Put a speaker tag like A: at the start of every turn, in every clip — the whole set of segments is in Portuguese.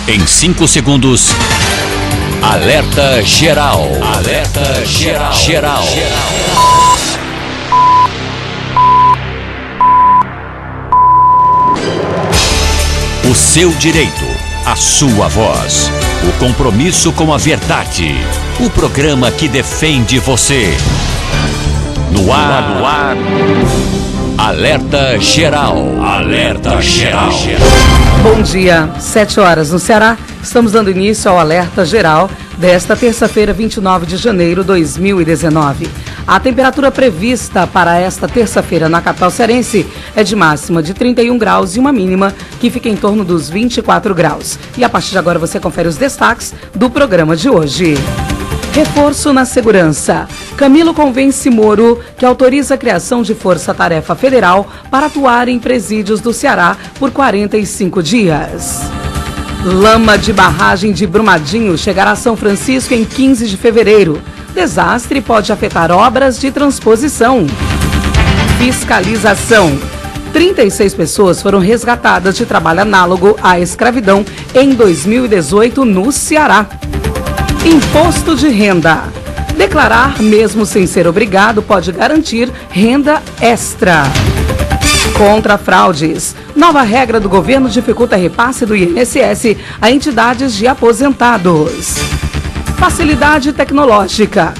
A: Em 5 segundos, alerta geral. Alerta geral. O seu direito, a sua voz, o compromisso com a verdade, o programa que defende você. No ar, Alerta Geral. Alerta Geral.
B: Bom dia, 7 horas no Ceará. Estamos dando início ao Alerta Geral desta terça-feira, 29 de janeiro de 2019. A temperatura prevista para esta terça-feira na capital cearense é de máxima de 31 graus e uma mínima que fica em torno dos 24 graus. E a partir de agora você confere os destaques do programa de hoje. Reforço na segurança. Camilo convence Moro que autoriza a criação de força-tarefa federal para atuar em presídios do Ceará por 45 dias. Lama de barragem de Brumadinho chegará a São Francisco em 15 de fevereiro. Desastre pode afetar obras de transposição. Fiscalização. 36 pessoas foram resgatadas de trabalho análogo à escravidão em 2018 no Ceará. Imposto de renda. Declarar, mesmo sem ser obrigado, pode garantir renda extra. Contra fraudes. Nova regra do governo dificulta repasse do INSS a entidades de aposentados. Facilidade tecnológica.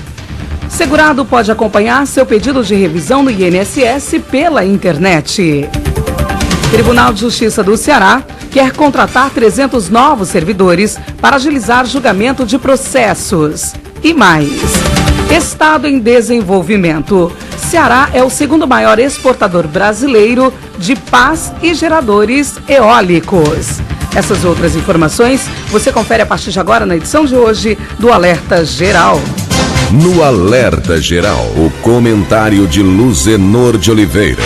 B: Segurado pode acompanhar seu pedido de revisão no INSS pela internet. Tribunal de Justiça do Ceará quer contratar 300 novos servidores para agilizar julgamento de processos. E mais. Estado em desenvolvimento. Ceará é o segundo maior exportador brasileiro de pás e geradores eólicos. Essas outras informações você confere a partir de agora na edição de hoje do Alerta Geral.
C: No Alerta Geral, o comentário de Luzenor de Oliveira.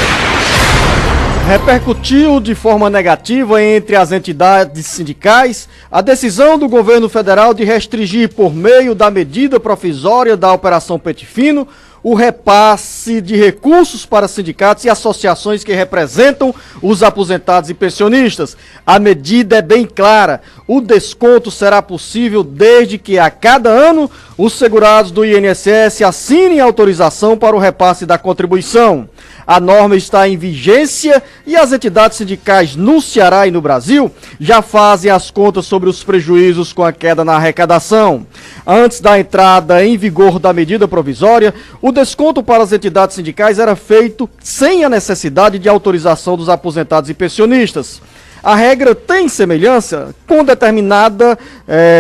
D: Repercutiu de forma negativa entre as entidades sindicais a decisão do governo federal de restringir, por meio da medida provisória da Operação Pente Fino, o repasse de recursos para sindicatos e associações que representam os aposentados e pensionistas. A medida é bem clara. O desconto será possível desde que a cada ano os segurados do INSS assinem autorização para o repasse da contribuição. A norma está em vigência e as entidades sindicais no Ceará e no Brasil já fazem as contas sobre os prejuízos com a queda na arrecadação. Antes da entrada em vigor da medida provisória, o desconto para as entidades sindicais era feito sem a necessidade de autorização dos aposentados e pensionistas. A regra tem semelhança com determinada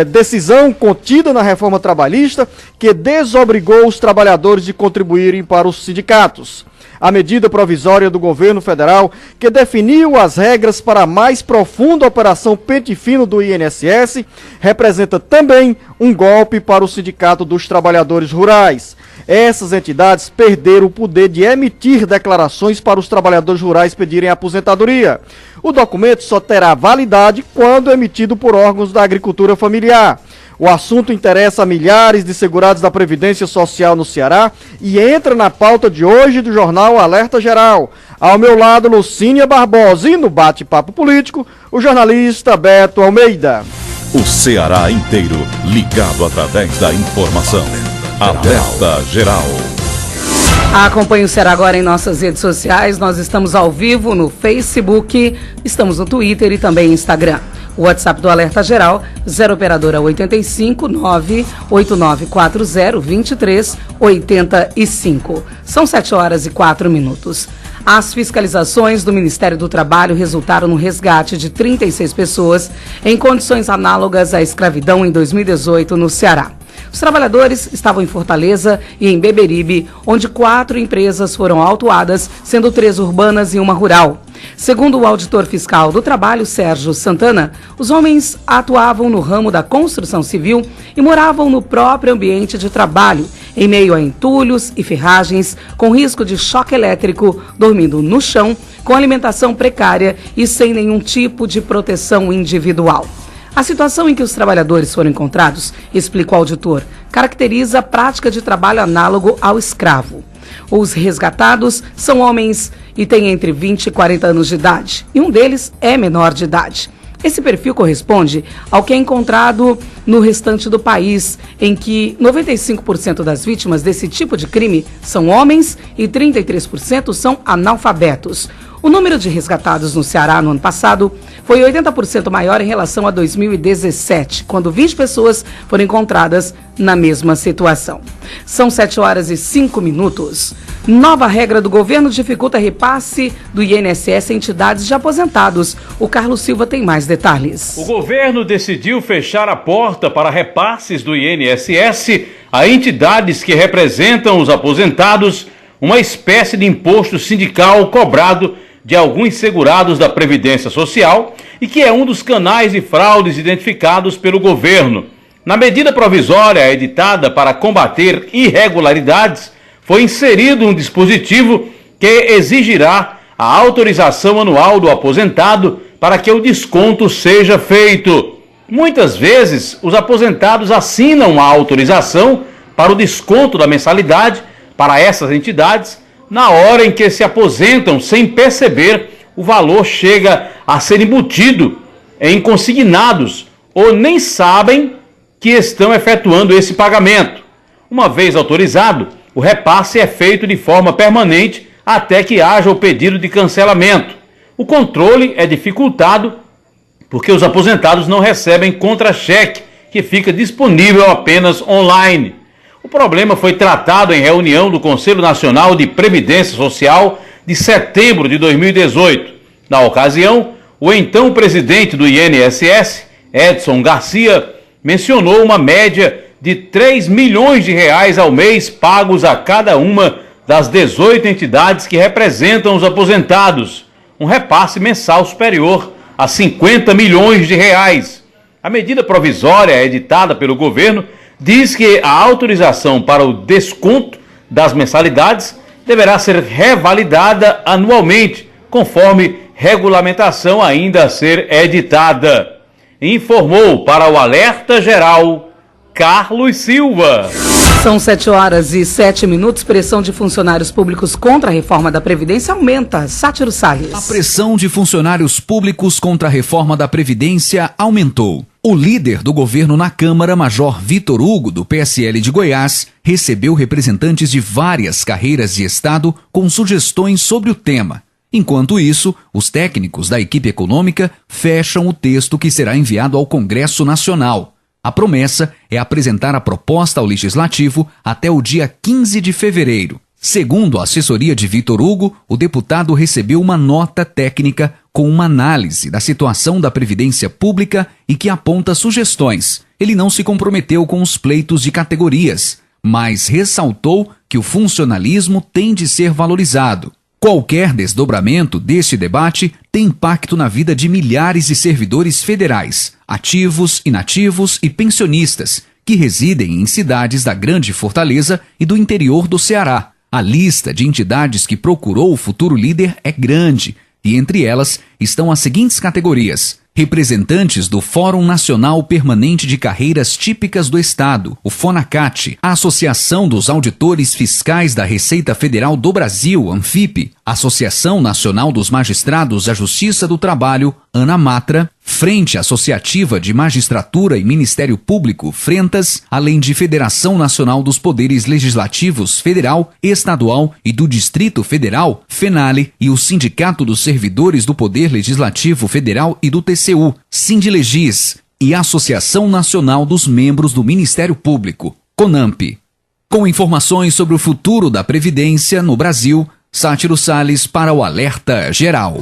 D: decisão contida na reforma trabalhista que desobrigou os trabalhadores de contribuírem para os sindicatos. A medida provisória do governo federal, que definiu as regras para a mais profunda operação Pente Fino do INSS, representa também um golpe para o Sindicato dos Trabalhadores Rurais. Essas entidades perderam o poder de emitir declarações para os trabalhadores rurais pedirem aposentadoria. O documento só terá validade quando emitido por órgãos da agricultura familiar. O assunto interessa a milhares de segurados da Previdência Social no Ceará e entra na pauta de hoje do jornal Alerta Geral. Ao meu lado, Lucínia Barbosa, e no bate-papo político, o jornalista Beto Almeida.
C: O Ceará inteiro ligado através da informação. Alerta Geral.
B: Acompanhe o Ceará agora em nossas redes sociais. Nós estamos ao vivo no Facebook, estamos no Twitter e também no Instagram. O WhatsApp do Alerta Geral, 0 operadora 85 98940 2385. São 7 horas e 4 minutos. As fiscalizações do Ministério do Trabalho resultaram no resgate de 36 pessoas em condições análogas à escravidão em 2018 no Ceará. Os trabalhadores estavam em Fortaleza e em Beberibe, onde 4 empresas foram autuadas, sendo 3 urbanas e uma rural. Segundo o auditor fiscal do trabalho, Sérgio Santana, os homens atuavam no ramo da construção civil e moravam no próprio ambiente de trabalho, em meio a entulhos e ferragens, com risco de choque elétrico, dormindo no chão, com alimentação precária e sem nenhum tipo de proteção individual. A situação em que os trabalhadores foram encontrados, explica o auditor, caracteriza a prática de trabalho análogo ao escravo. Os resgatados são homens e têm entre 20 e 40 anos de idade, e um deles é menor de idade. Esse perfil corresponde ao que é encontrado no restante do país, em que 95% das vítimas desse tipo de crime são homens e 33% são analfabetos. O número de resgatados no Ceará no ano passado foi 80% maior em relação a 2017, quando 20 pessoas foram encontradas na mesma situação. São 7h05. Nova regra do governo dificulta repasse do INSS a entidades de aposentados. O Carlos Silva tem mais detalhes.
E: O governo decidiu fechar a porta para repasses do INSS a entidades que representam os aposentados, uma espécie de imposto sindical cobrado de alguns segurados da Previdência Social e que é um dos canais de fraudes identificados pelo governo. Na medida provisória editada para combater irregularidades, foi inserido um dispositivo que exigirá a autorização anual do aposentado para que o desconto seja feito. Muitas vezes, os aposentados assinam a autorização para o desconto da mensalidade para essas entidades na hora em que se aposentam, sem perceber, o valor chega a ser embutido em consignados ou nem sabem que estão efetuando esse pagamento. Uma vez autorizado, o repasse é feito de forma permanente até que haja o pedido de cancelamento. O controle é dificultado porque os aposentados não recebem contra-cheque, que fica disponível apenas online. O problema foi tratado em reunião do Conselho Nacional de Previdência Social de setembro de 2018. Na ocasião, o então presidente do INSS, Edson Garcia, mencionou uma média de R$3 milhões ao mês pagos a cada uma das 18 entidades que representam os aposentados, um repasse mensal superior a R$50 milhões. A medida provisória editada pelo governo diz que a autorização para o desconto das mensalidades deverá ser revalidada anualmente, conforme regulamentação ainda a ser editada. Informou para o Alerta Geral, Carlos Silva.
B: São 7h07. Pressão de funcionários públicos contra a reforma da Previdência aumenta. Sátiro Salles.
F: A pressão de funcionários públicos contra a reforma da Previdência aumentou. O líder do governo na Câmara, Major Vitor Hugo, do PSL de Goiás, recebeu representantes de várias carreiras de Estado com sugestões sobre o tema. Enquanto isso, os técnicos da equipe econômica fecham o texto que será enviado ao Congresso Nacional. A promessa é apresentar a proposta ao Legislativo até o dia 15 de fevereiro. Segundo a assessoria de Vitor Hugo, o deputado recebeu uma nota técnica com uma análise da situação da Previdência Pública e que aponta sugestões. Ele não se comprometeu com os pleitos de categorias, mas ressaltou que o funcionalismo tem de ser valorizado. Qualquer desdobramento deste debate tem impacto na vida de milhares de servidores federais, ativos, inativos e pensionistas, que residem em cidades da Grande Fortaleza e do interior do Ceará. A lista de entidades que procurou o futuro líder é grande, e entre elas estão as seguintes categorias: representantes do Fórum Nacional Permanente de Carreiras Típicas do Estado, o FONACAT, a Associação dos Auditores Fiscais da Receita Federal do Brasil, ANFIP, Associação Nacional dos Magistrados da Justiça do Trabalho, ANAMATRA, Frente Associativa de Magistratura e Ministério Público, Frentas, além de Federação Nacional dos Poderes Legislativos Federal, Estadual e do Distrito Federal, FENALE, e o Sindicato dos Servidores do Poder Legislativo Federal e do TCU, Sindilegis, e Associação Nacional dos Membros do Ministério Público, CONAMP. Com informações sobre o futuro da Previdência no Brasil, Sátiro Salles para o Alerta Geral.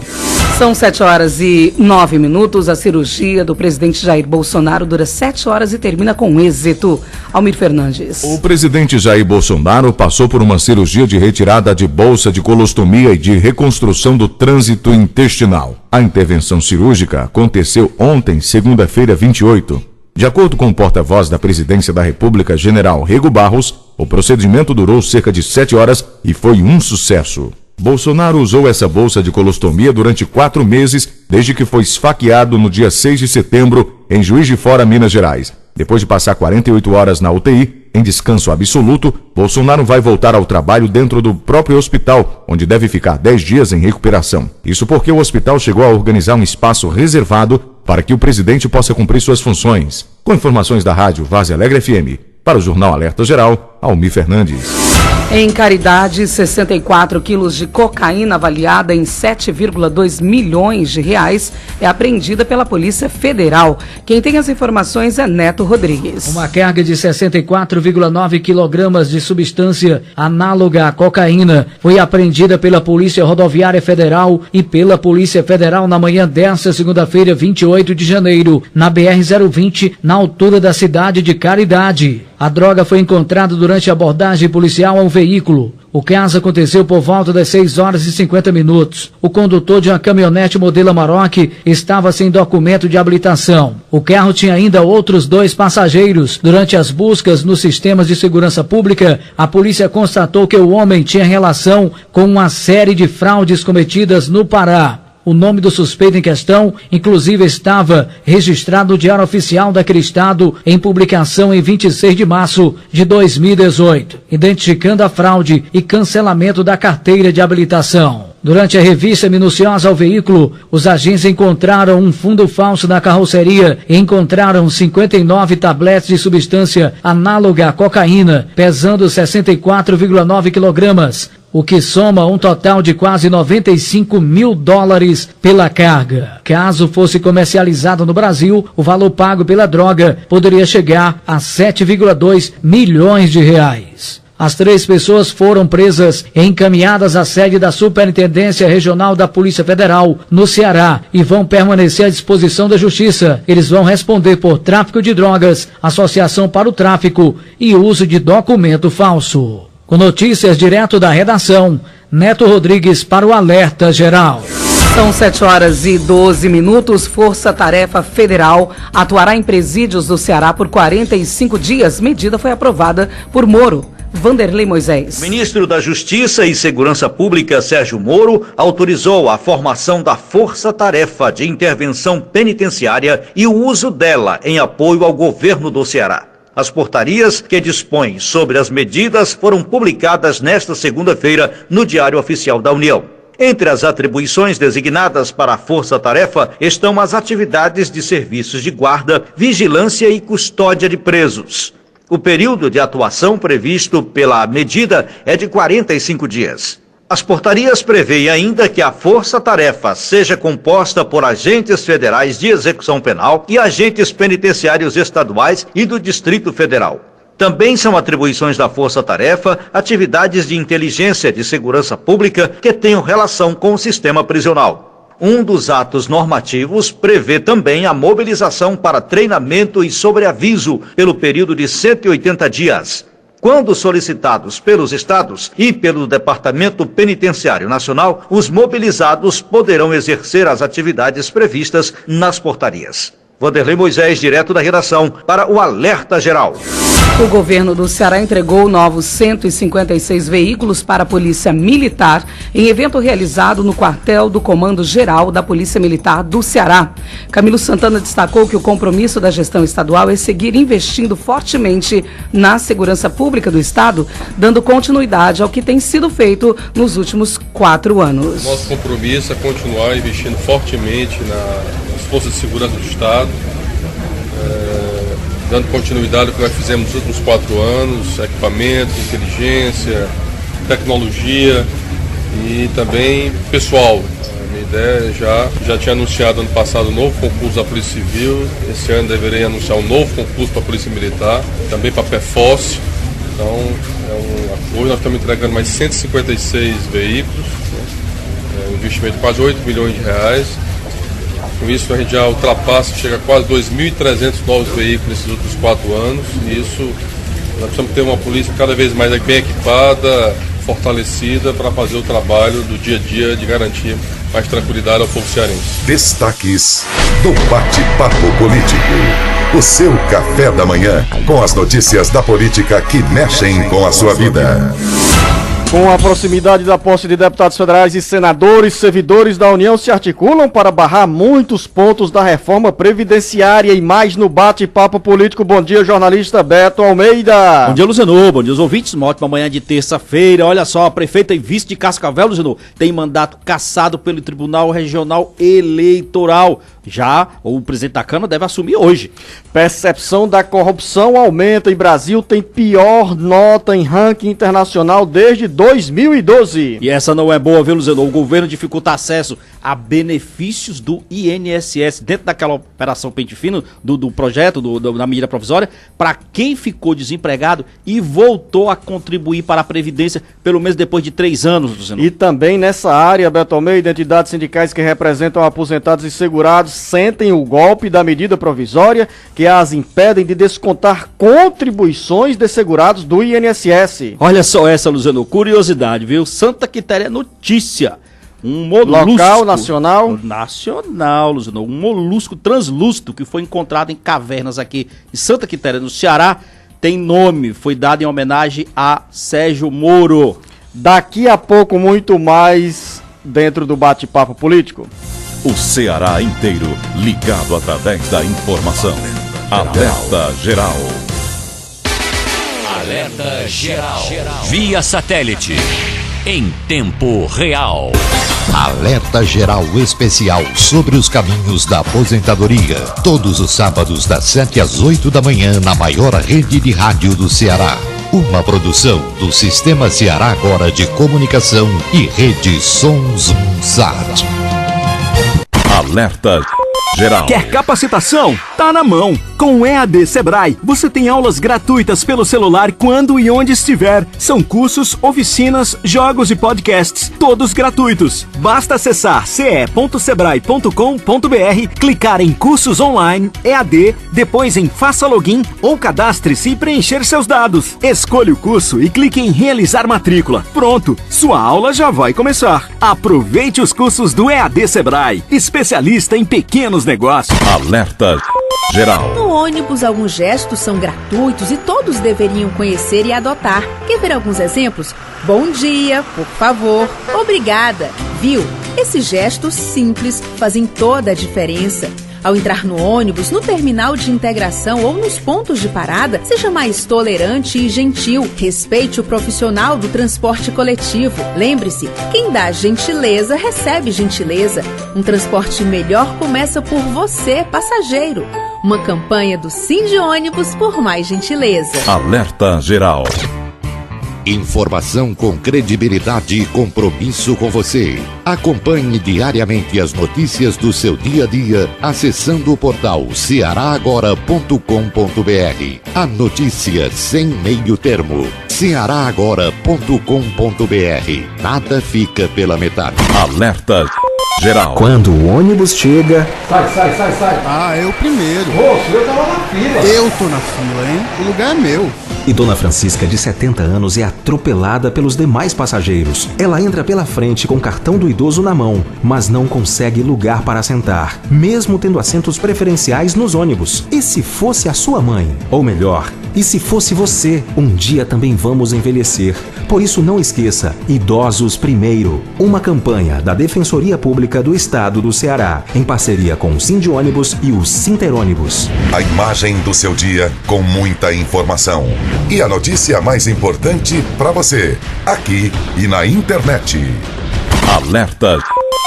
B: São 7h09. A cirurgia do presidente Jair Bolsonaro dura 7 horas e termina com êxito. Almir Fernandes.
C: O presidente Jair Bolsonaro passou por uma cirurgia de retirada de bolsa de colostomia e de reconstrução do trânsito intestinal. A intervenção cirúrgica aconteceu ontem, segunda-feira, 28. De acordo com o porta-voz da Presidência da República, General Rego Barros, o procedimento durou cerca de 7 horas e foi um sucesso. Bolsonaro usou essa bolsa de colostomia durante 4 meses, desde que foi esfaqueado no dia 6 de setembro, em Juiz de Fora, Minas Gerais. Depois de passar 48 horas na UTI, em descanso absoluto, Bolsonaro vai voltar ao trabalho dentro do próprio hospital, onde deve ficar 10 dias em recuperação. Isso porque o hospital chegou a organizar um espaço reservado para que o presidente possa cumprir suas funções. Com informações da rádio Várzea Alegre FM, para o Jornal Alerta Geral, Almir Fernandes.
B: Em Caridade, 64 quilos de cocaína avaliada em 7,2 milhões de reais é apreendida pela Polícia Federal. Quem tem as informações é Neto Rodrigues.
G: Uma carga de 64,9 quilogramas de substância análoga à cocaína foi apreendida pela Polícia Rodoviária Federal e pela Polícia Federal na manhã desta segunda-feira, 28 de janeiro, na BR-020, na altura da cidade de Caridade. A droga foi encontrada durante a abordagem policial a um veículo. O caso aconteceu por volta das 6 horas e 50 minutos. O condutor de uma caminhonete modelo Amarok estava sem documento de habilitação. O carro tinha ainda outros 2 passageiros. Durante as buscas nos sistemas de segurança pública, a polícia constatou que o homem tinha relação com uma série de fraudes cometidas no Pará. O nome do suspeito em questão, inclusive, estava registrado no Diário Oficial daquele estado em publicação em 26 de março de 2018, identificando a fraude e cancelamento da carteira de habilitação. Durante a revista minuciosa ao veículo, os agentes encontraram um fundo falso na carroceria e encontraram 59 tabletes de substância análoga à cocaína, pesando 64,9 quilogramas, o que soma um total de quase 95 mil dólares pela carga. Caso fosse comercializado no Brasil, o valor pago pela droga poderia chegar a 7,2 milhões de reais. As 3 pessoas foram presas e encaminhadas à sede da Superintendência Regional da Polícia Federal, no Ceará, e vão permanecer à disposição da Justiça. Eles vão responder por tráfico de drogas, associação para o tráfico e uso de documento falso. Com notícias direto da redação, Neto Rodrigues para o Alerta Geral.
B: São 7 horas e 12 minutos. Força Tarefa Federal atuará em presídios do Ceará por 45 dias. Medida foi aprovada por Moro. Vanderlei Moisés.
H: O ministro da Justiça e Segurança Pública, Sérgio Moro, autorizou a formação da Força Tarefa de Intervenção Penitenciária e o uso dela em apoio ao governo do Ceará. As portarias que dispõem sobre as medidas foram publicadas nesta segunda-feira no Diário Oficial da União. Entre as atribuições designadas para a Força Tarefa estão as atividades de serviços de guarda, vigilância e custódia de presos. O período de atuação previsto pela medida é de 45 dias. As portarias prevêem ainda que a força-tarefa seja composta por agentes federais de execução penal e agentes penitenciários estaduais e do Distrito Federal. Também são atribuições da força-tarefa atividades de inteligência de segurança pública que tenham relação com o sistema prisional. Um dos atos normativos prevê também a mobilização para treinamento e sobreaviso pelo período de 180 dias. Quando solicitados pelos estados e pelo Departamento Penitenciário Nacional, os mobilizados poderão exercer as atividades previstas nas portarias. Vanderlei Moisés, direto da redação, para o Alerta Geral.
B: O governo do Ceará entregou novos 156 veículos para a Polícia Militar em evento realizado no quartel do Comando Geral da Polícia Militar do Ceará. Camilo Santana destacou que o compromisso da gestão estadual é seguir investindo fortemente na segurança pública do Estado, dando continuidade ao que tem sido feito nos últimos 4 anos.
I: Nosso compromisso é continuar investindo fortemente nas forças de segurança do Estado, dando continuidade ao que nós fizemos nos últimos 4 anos, equipamento, inteligência, tecnologia e também pessoal. A minha ideia já tinha anunciado ano passado um novo concurso da Polícia Civil, esse ano deverei anunciar um novo concurso para a Polícia Militar, também para a PEFOS. Então é um apoio, nós estamos entregando mais 156 veículos, um investimento de quase 8 milhões de reais. Com isso a gente já ultrapassa, chega a quase 2.300 novos veículos nesses últimos 4 anos. E isso, nós precisamos ter uma polícia cada vez mais bem equipada, fortalecida para fazer o trabalho do dia a dia de garantir mais tranquilidade ao povo cearense.
J: Destaques do Bate-Papo Político. O seu café da manhã com as notícias da política que mexem com a sua vida.
D: Com a proximidade da posse de deputados federais e senadores, servidores da União se articulam para barrar muitos pontos da reforma previdenciária e mais no bate-papo político. Bom dia, jornalista Beto Almeida.
K: Bom dia, Luzenor. Bom dia, os ouvintes. Uma ótima manhã de terça-feira. Olha só, a prefeita e vice de Cascavel, Luzenor, tem mandato cassado pelo Tribunal Regional Eleitoral. Já o presidente da Câmara deve assumir hoje.
D: Percepção da corrupção aumenta e Brasil tem pior nota em ranking internacional desde 2012.
K: E essa não é boa, viu, Luzenor? O governo dificulta acesso a benefícios do INSS dentro daquela operação pente fino do projeto, da medida provisória, para quem ficou desempregado e voltou a contribuir para a Previdência, pelo menos depois de 3 anos, Luzenor.
D: E também nessa área, Beto Almeida, entidades sindicais que representam aposentados e segurados sentem o golpe da medida provisória que as impedem de descontar contribuições de segurados do INSS.
K: Olha só essa, Luzenor, curiosidade, viu? Santa Quitéria é notícia. Um molusco...
D: Local, nacional?
K: Nacional, Luzenor. Um molusco translúcido que foi encontrado em cavernas aqui em Santa Quitéria, no Ceará, tem nome, foi dado em homenagem a Sérgio Moro.
D: Daqui a pouco, muito mais dentro do bate-papo político.
J: O Ceará inteiro ligado através da informação. Alerta Geral.
A: Alerta Geral. Via satélite. Em tempo real.
L: Alerta Geral Especial sobre os caminhos da aposentadoria. Todos os sábados das 7 às 8 da manhã na maior rede de rádio do Ceará. Uma produção do Sistema Ceará Agora de Comunicação e Rede Sons Sat.
J: Alerta Geral.
M: Quer capacitação? Tá na mão. Com o EAD Sebrae, você tem aulas gratuitas pelo celular quando e onde estiver. São cursos, oficinas, jogos e podcasts, todos gratuitos. Basta acessar ce.sebrae.com.br, clicar em cursos online, EAD, depois em faça login ou cadastre-se e preencher seus dados. Escolha o curso e clique em realizar matrícula. Pronto, sua aula já vai começar. Aproveite os cursos do EAD Sebrae, especialista em pequenos negócios.
J: Alerta Geral.
N: No ônibus, alguns gestos são gratuitos e todos deveriam conhecer e adotar. Quer ver alguns exemplos? Bom dia, por favor, obrigada. Viu? Esses gestos simples fazem toda a diferença. Ao entrar no ônibus, no terminal de integração ou nos pontos de parada, seja mais tolerante e gentil. Respeite o profissional do transporte coletivo. Lembre-se, quem dá gentileza recebe gentileza. Um transporte melhor começa por você, passageiro. Uma campanha do Sindi Ônibus por mais gentileza.
J: Alerta Geral.
L: Informação com credibilidade e compromisso com você. Acompanhe diariamente as notícias do seu dia a dia acessando o portal cearagora.com.br. A notícia sem meio termo. cearagora.com.br. Nada fica pela metade.
J: Alerta Geral.
O: Quando o ônibus chega...
P: Sai. Ah, eu primeiro.
O: Moço, eu tava na fila.
P: Eu tô na fila, hein? O lugar é meu.
O: E Dona Francisca, de 70 anos, é atropelada pelos demais passageiros. Ela entra pela frente com o cartão do idoso na mão, mas não consegue lugar para sentar, mesmo tendo assentos preferenciais nos ônibus. E se fosse a sua mãe? Ou melhor, e se fosse você? Um dia também vamos envelhecer. Por isso não esqueça, Idosos Primeiro. Uma campanha da Defensoria Pública do Estado do Ceará, em parceria com o Sindi Ônibus e o Sinterônibus.
J: A imagem do seu dia com muita informação. E a notícia mais importante para você, aqui e na internet. Alerta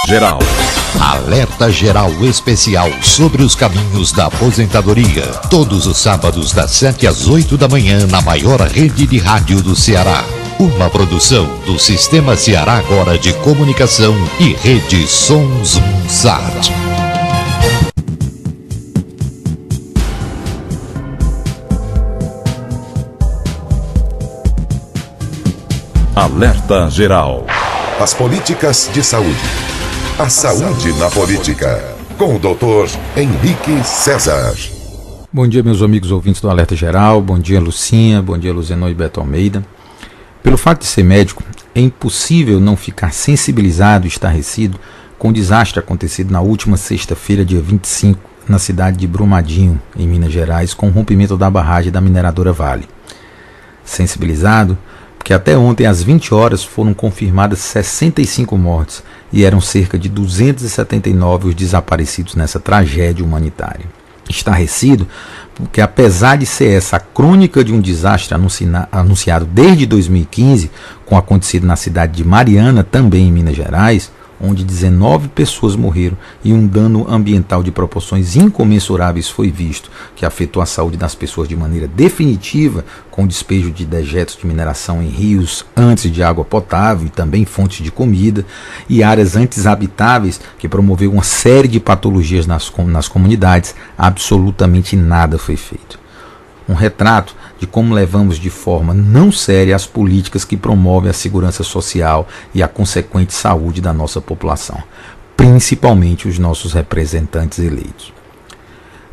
J: Geral.
L: Alerta Geral Especial sobre os caminhos da aposentadoria. Todos os sábados das 7 às 8 da manhã na maior rede de rádio do Ceará. Uma produção do Sistema Ceará Agora de Comunicação e Rede Sons Sat.
J: Alerta Geral. As políticas de saúde. A saúde na política. Com o Dr. Henrique César.
Q: Bom dia, meus amigos ouvintes do Alerta Geral. Bom dia, Lucinha. Bom dia, Luzenor e Beto Almeida. Pelo fato de ser médico, é impossível não ficar sensibilizado e estarrecido com o desastre acontecido na última sexta-feira, dia 25, na cidade de Brumadinho, em Minas Gerais, com o rompimento da barragem da mineradora Vale. Sensibilizado porque até ontem às 20 horas foram confirmadas 65 mortes e eram cerca de 279 os desaparecidos nessa tragédia humanitária. Estarrecido porque, apesar de ser essa a crônica de um desastre anunciado desde 2015, com acontecido na cidade de Mariana, também em Minas Gerais, onde 19 pessoas morreram e um dano ambiental de proporções incomensuráveis foi visto, que afetou a saúde das pessoas de maneira definitiva, com o despejo de dejetos de mineração em rios antes de água potável e também fontes de comida, e áreas antes habitáveis, que promoveu uma série de patologias nas comunidades. Absolutamente nada foi feito. Um retrato de como levamos de forma não séria as políticas que promovem a segurança social e a consequente saúde da nossa população, principalmente os nossos representantes eleitos.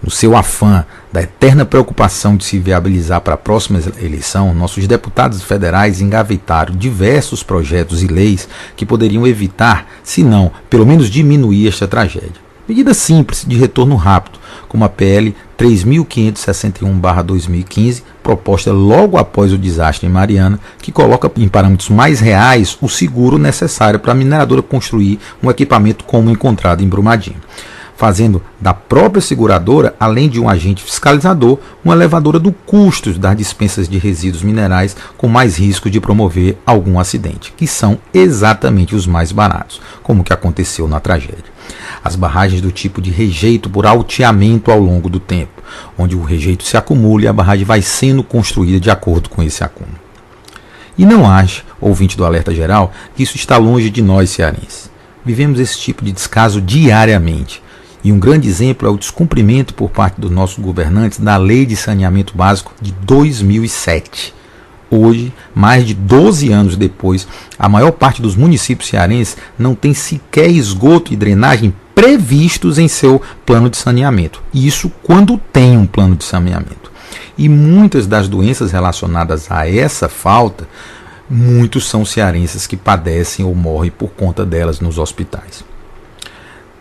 Q: No seu afã da eterna preocupação de se viabilizar para a próxima eleição, nossos deputados federais engavetaram diversos projetos e leis que poderiam evitar, se não, pelo menos diminuir esta tragédia. Medida simples de retorno rápido, como a PL 3.561/2015, proposta logo após o desastre em Mariana, que coloca em parâmetros mais reais o seguro necessário para a mineradora construir um equipamento como encontrado em Brumadinho, fazendo da própria seguradora, além de um agente fiscalizador, uma elevadora do custo das dispensas de resíduos minerais com mais risco de promover algum acidente, que são exatamente os mais baratos, como o que aconteceu na tragédia. As barragens do tipo de rejeito por alteamento ao longo do tempo, onde o rejeito se acumula e a barragem vai sendo construída de acordo com esse acúmulo. E não ache, ouvinte do Alerta Geral, que isso está longe de nós cearenses. Vivemos esse tipo de descaso diariamente. E um grande exemplo é o descumprimento por parte dos nossos governantes da Lei de Saneamento Básico de 2007. Hoje, mais de 12 anos depois, a maior parte dos municípios cearenses não tem sequer esgoto e drenagem previstos em seu plano de saneamento. Isso quando tem um plano de saneamento. E muitas das doenças relacionadas a essa falta, muitos são cearenses que padecem ou morrem por conta delas nos hospitais.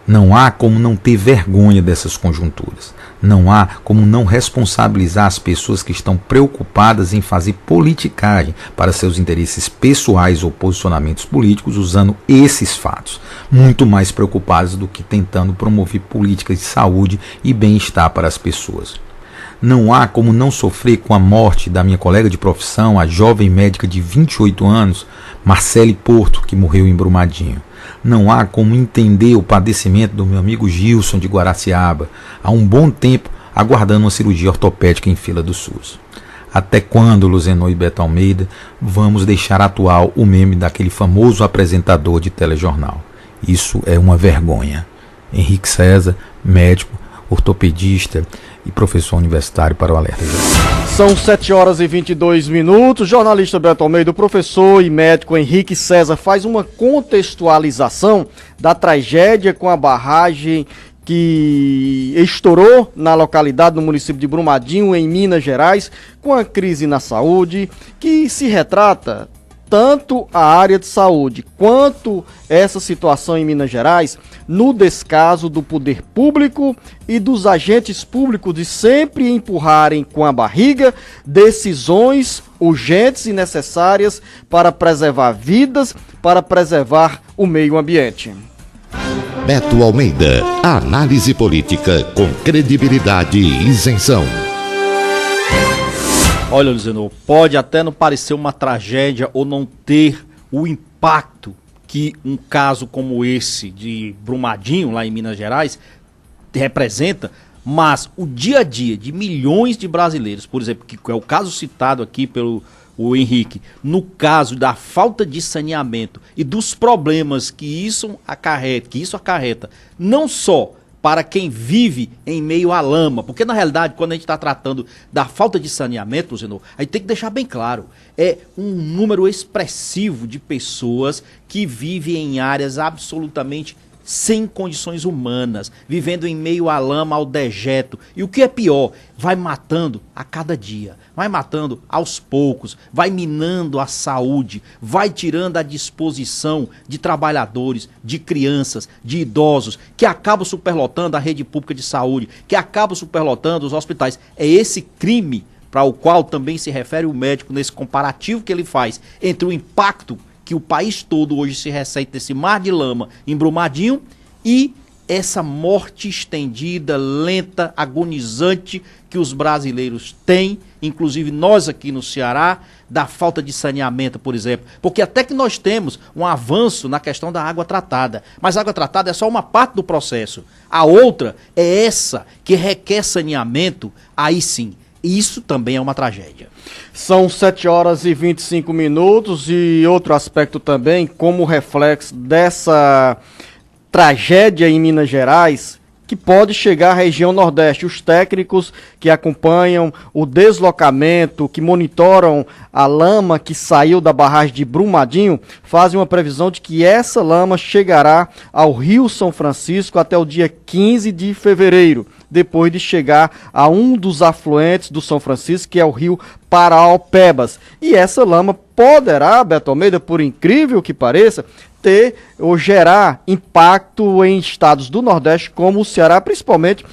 Q: Não há como não ter vergonha dessas conjunturas. Não há como não responsabilizar as pessoas que estão preocupadas em fazer politicagem para seus interesses pessoais ou posicionamentos políticos usando esses fatos, muito mais preocupados do que tentando promover políticas de saúde e bem-estar para as pessoas. Não há como não sofrer com a morte da minha colega de profissão, a jovem médica de 28 anos, Marcele Porto, que morreu em Brumadinho. Não há como entender o padecimento do meu amigo Gilson de Guaraciaba, há um bom tempo aguardando uma cirurgia ortopédica em fila do SUS. Até quando, Luzenor e Beto Almeida, vamos deixar atual o meme daquele famoso apresentador de telejornal? Isso é uma vergonha. Henrique César, médico, ortopedista e professor universitário para o Alerta Geral.
D: São 7h22. Jornalista Beto Almeida, o professor e médico Henrique César faz uma contextualização da tragédia com a barragem que estourou na localidade, no município de Brumadinho, em Minas Gerais, com a crise na saúde, que se retrata tanto a área de saúde quanto essa situação em Minas Gerais no descaso do poder público e dos agentes públicos de sempre empurrarem com a barriga decisões urgentes e necessárias para preservar vidas, para preservar o meio ambiente.
L: Beto Almeida, análise política com credibilidade e isenção.
K: Olha, Luzenor, pode até não parecer uma tragédia ou não ter o impacto que um caso como esse de Brumadinho, lá em Minas Gerais, representa, mas o dia a dia de milhões de brasileiros, por exemplo, que é o caso citado aqui pelo Henrique, no caso da falta de saneamento e dos problemas que isso acarreta, não só para quem vive em meio à lama, porque na realidade, quando a gente está tratando da falta de saneamento, Zenor, a gente tem que deixar bem claro, é um número expressivo de pessoas que vivem em áreas absolutamente sem condições humanas, vivendo em meio à lama, ao dejeto, e o que é pior, vai matando a cada dia, vai matando aos poucos, vai minando a saúde, vai tirando a disposição de trabalhadores, de crianças, de idosos, que acabam superlotando a rede pública de saúde, que acabam superlotando os hospitais. É esse crime para o qual também se refere o médico nesse comparativo que ele faz entre o impacto que o país todo hoje se ressente desse mar de lama em Brumadinho e essa morte estendida, lenta, agonizante que os brasileiros têm, inclusive nós aqui no Ceará, da falta de saneamento, por exemplo. Porque até que nós temos um avanço na questão da água tratada, mas a água tratada é só uma parte do processo. A outra é essa que requer saneamento, aí sim. Isso também é uma tragédia.
D: São 7h25 e outro aspecto também, como reflexo dessa tragédia em Minas Gerais, que pode chegar à região Nordeste. Os técnicos que acompanham o deslocamento, que monitoram a lama que saiu da barragem de Brumadinho, fazem uma previsão de que essa lama chegará ao Rio São Francisco até o dia 15 de fevereiro, depois de chegar a um dos afluentes do São Francisco, que é o rio Paraopebas. E essa lama poderá, Beto Almeida, por incrível que pareça, ter ou gerar impacto em estados do Nordeste, como o Ceará, principalmente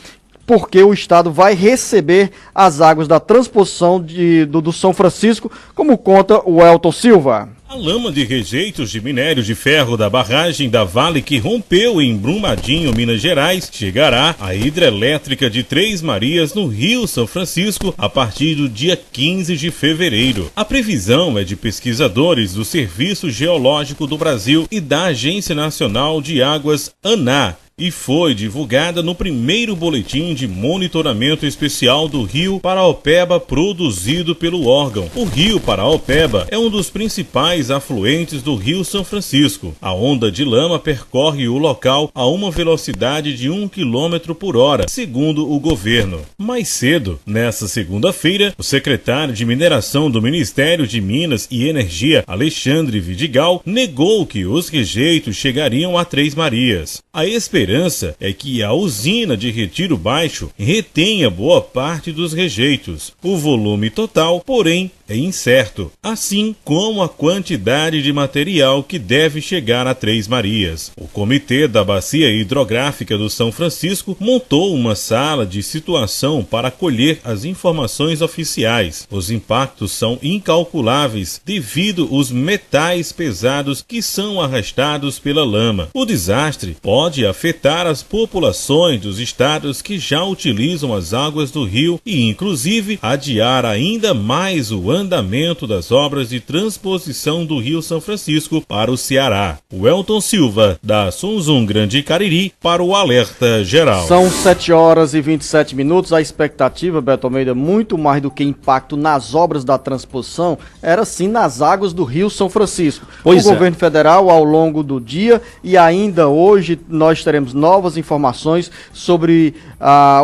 D: porque o estado vai receber as águas da transposição do São Francisco, como conta o Elton Silva.
R: A lama de rejeitos de minério de ferro da barragem da Vale que rompeu em Brumadinho, Minas Gerais, chegará à hidrelétrica de Três Marias no Rio São Francisco a partir do dia 15 de fevereiro. A previsão é de pesquisadores do Serviço Geológico do Brasil e da Agência Nacional de Águas, ANA, e foi divulgada no primeiro boletim de monitoramento especial do Rio Paraopeba produzido pelo órgão. O Rio Paraopeba é um dos principais afluentes do Rio São Francisco. A onda de lama percorre o local a uma velocidade de 1 km por hora, segundo o governo. Mais cedo, nesta segunda-feira, o secretário de Mineração do Ministério de Minas e Energia, Alexandre Vidigal, negou que os rejeitos chegariam a Três Marias. A esperança é que a usina de Retiro Baixo retenha boa parte dos rejeitos. O volume total, porém, é incerto, assim como a quantidade de material que deve chegar a Três Marias. O Comitê da Bacia Hidrográfica do São Francisco montou uma sala de situação para colher as informações oficiais. Os impactos são incalculáveis devido aos metais pesados que são arrastados pela lama. O desastre pode afetar as populações dos estados que já utilizam as águas do rio e, inclusive, adiar ainda mais o andamento das obras de transposição do Rio São Francisco para o Ceará. O Elton Silva, da Sunzum Grande Cariri, para o Alerta Geral.
D: São 7h27. A expectativa, Beto Almeida, muito mais do que impacto nas obras da transposição, era sim nas águas do Rio São Francisco. O governo federal, ao longo do dia e ainda hoje, nós teremos novas informações sobre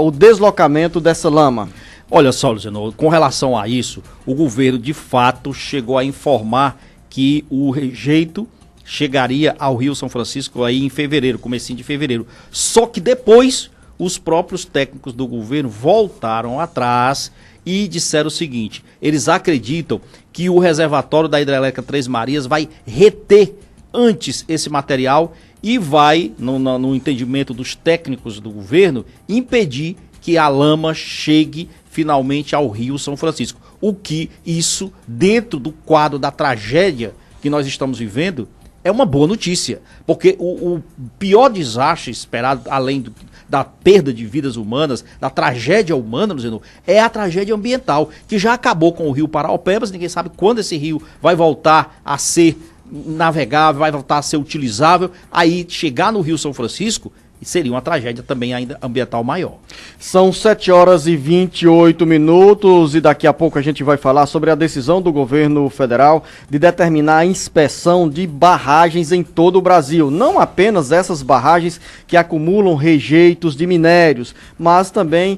D: o deslocamento dessa lama.
K: Olha só, Luciano, com relação a isso, o governo de fato chegou a informar que o rejeito chegaria ao Rio São Francisco aí em fevereiro, comecinho de fevereiro. Só que depois os próprios técnicos do governo voltaram atrás e disseram o seguinte: eles acreditam que o reservatório da hidrelétrica Três Marias vai reter antes esse material e vai, no entendimento dos técnicos do governo, impedir que a lama chegue finalmente ao Rio São Francisco. O que isso, dentro do quadro da tragédia que nós estamos vivendo, é uma boa notícia. Porque o pior desastre esperado, além da perda de vidas humanas, da tragédia humana, Luciano, é a tragédia ambiental, que já acabou com o Rio Paraopebas. Ninguém sabe quando esse rio vai voltar a ser navegável, vai voltar a ser utilizável. Aí chegar no Rio São Francisco seria uma tragédia também ainda ambiental maior.
D: São 7h28 e daqui a pouco a gente vai falar sobre a decisão do governo federal de determinar a inspeção de barragens em todo o Brasil. Não apenas essas barragens que acumulam rejeitos de minérios, mas também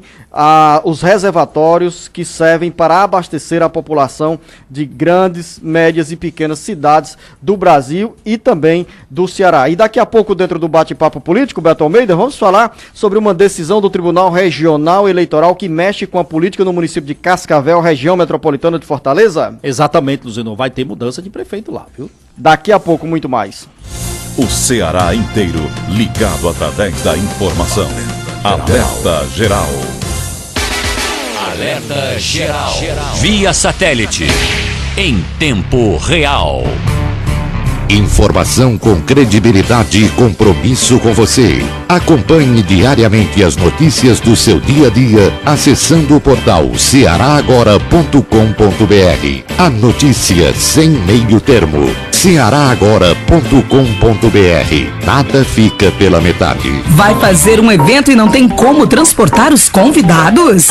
D: os reservatórios que servem para abastecer a população de grandes, médias e pequenas cidades do Brasil e também do Ceará. E daqui a pouco, dentro do bate-papo político, Beto Almeida, vamos falar sobre uma decisão do Tribunal Regional Eleitoral que mexe com a política no município de Cascavel, região metropolitana de Fortaleza?
K: Exatamente, Luciano. Vai ter mudança de prefeito lá, viu?
D: Daqui a pouco, muito mais.
J: O Ceará inteiro ligado através da informação. Alerta Geral.
A: Alerta Geral. Via satélite. Em tempo real.
L: Informação com credibilidade e compromisso com você. Acompanhe diariamente as notícias do seu dia a dia acessando o portal cearagora.com.br. A notícia sem meio termo. cearagora.com.br. Nada fica pela metade.
B: Vai fazer um evento e não tem como transportar os convidados?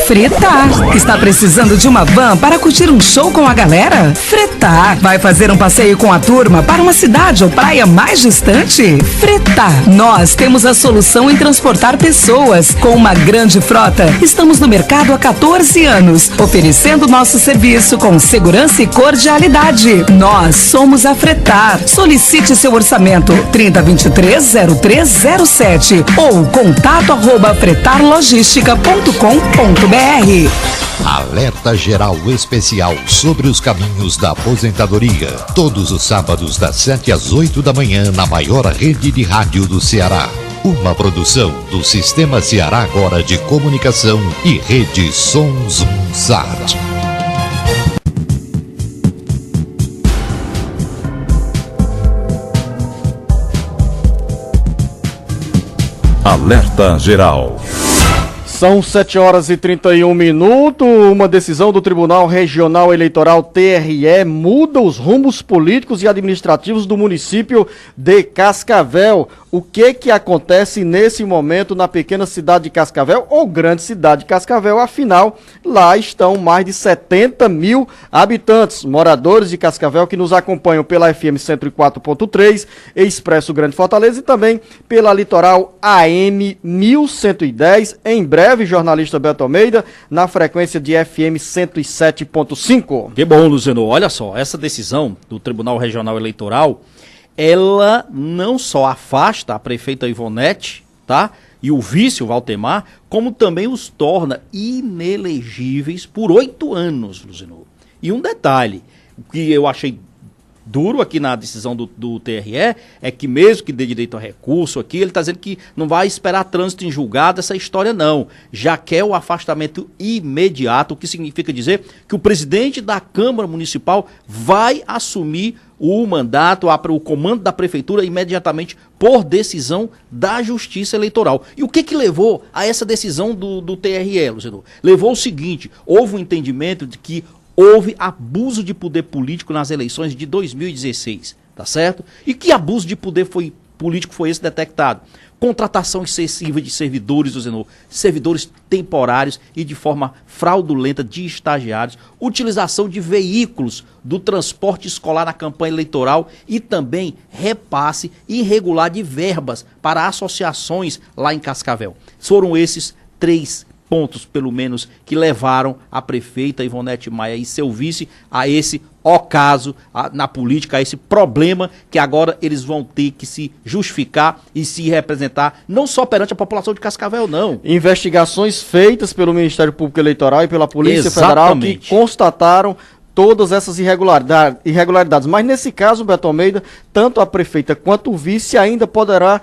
B: Fretar. Está precisando de uma van para curtir um show com a galera? Fretar. Vai fazer um passeio com a turma para uma cidade ou praia mais distante? Fretar. Nós temos a solução em transportar pessoas. Com uma grande frota, estamos no mercado há 14 anos, oferecendo nosso serviço com segurança e cordialidade. Nós somos a Fretar. Solicite seu orçamento 3023-0307 ou contato@fretarlogistica.com.br.
L: Alerta Geral Especial sobre os caminhos da aposentadoria. Todos os sábados das 7 às 8 da manhã na maior rede de rádio do Ceará. Uma produção do Sistema Ceará Agora de Comunicação e Rede Sons Sat.
C: Alerta Geral.
D: São 7 horas e 31 minutos. Uma decisão do Tribunal Regional Eleitoral TRE muda os rumos políticos e administrativos do município de Cascavel. O que acontece nesse momento na pequena cidade de Cascavel ou grande cidade de Cascavel? Afinal, lá estão mais de 70 mil habitantes, moradores de Cascavel que nos acompanham pela FM 104.3, Expresso Grande Fortaleza e também pela Litoral AM 1110. Em breve, jornalista Beto Almeida, na frequência de FM 107.5.
K: Que bom, Luciano. Olha só, essa decisão do Tribunal Regional Eleitoral, ela não só afasta a prefeita Ivonete, tá? E o vice, o Valdemar, como também os torna inelegíveis por 8 anos, Luciano. E um detalhe, o que eu achei duro aqui na decisão do TRE é que mesmo que dê direito a recurso aqui, ele está dizendo que não vai esperar trânsito em julgado essa história não, já quer o afastamento imediato, o que significa dizer que o presidente da Câmara Municipal vai assumir o mandato, o comando da prefeitura imediatamente por decisão da Justiça Eleitoral. E o que levou a essa decisão do TRE, Luciano? Levou o seguinte, houve um entendimento de que houve abuso de poder político nas eleições de 2016, tá certo? E que abuso de poder político foi esse detectado? Contratação excessiva de servidores, servidores temporários e de forma fraudulenta de estagiários, utilização de veículos do transporte escolar na campanha eleitoral e também repasse irregular de verbas para associações lá em Cascavel. Foram esses 3 pontos, pelo menos, que levaram a prefeita Ivonete Maia e seu vice a esse ocaso na política, a esse problema que agora eles vão ter que se justificar e se representar, não só perante a população de Cascavel, não.
D: Investigações feitas pelo Ministério Público Eleitoral e pela Polícia Federal que constataram todas essas irregularidades. Mas nesse caso, Beto Almeida, tanto a prefeita quanto o vice ainda poderão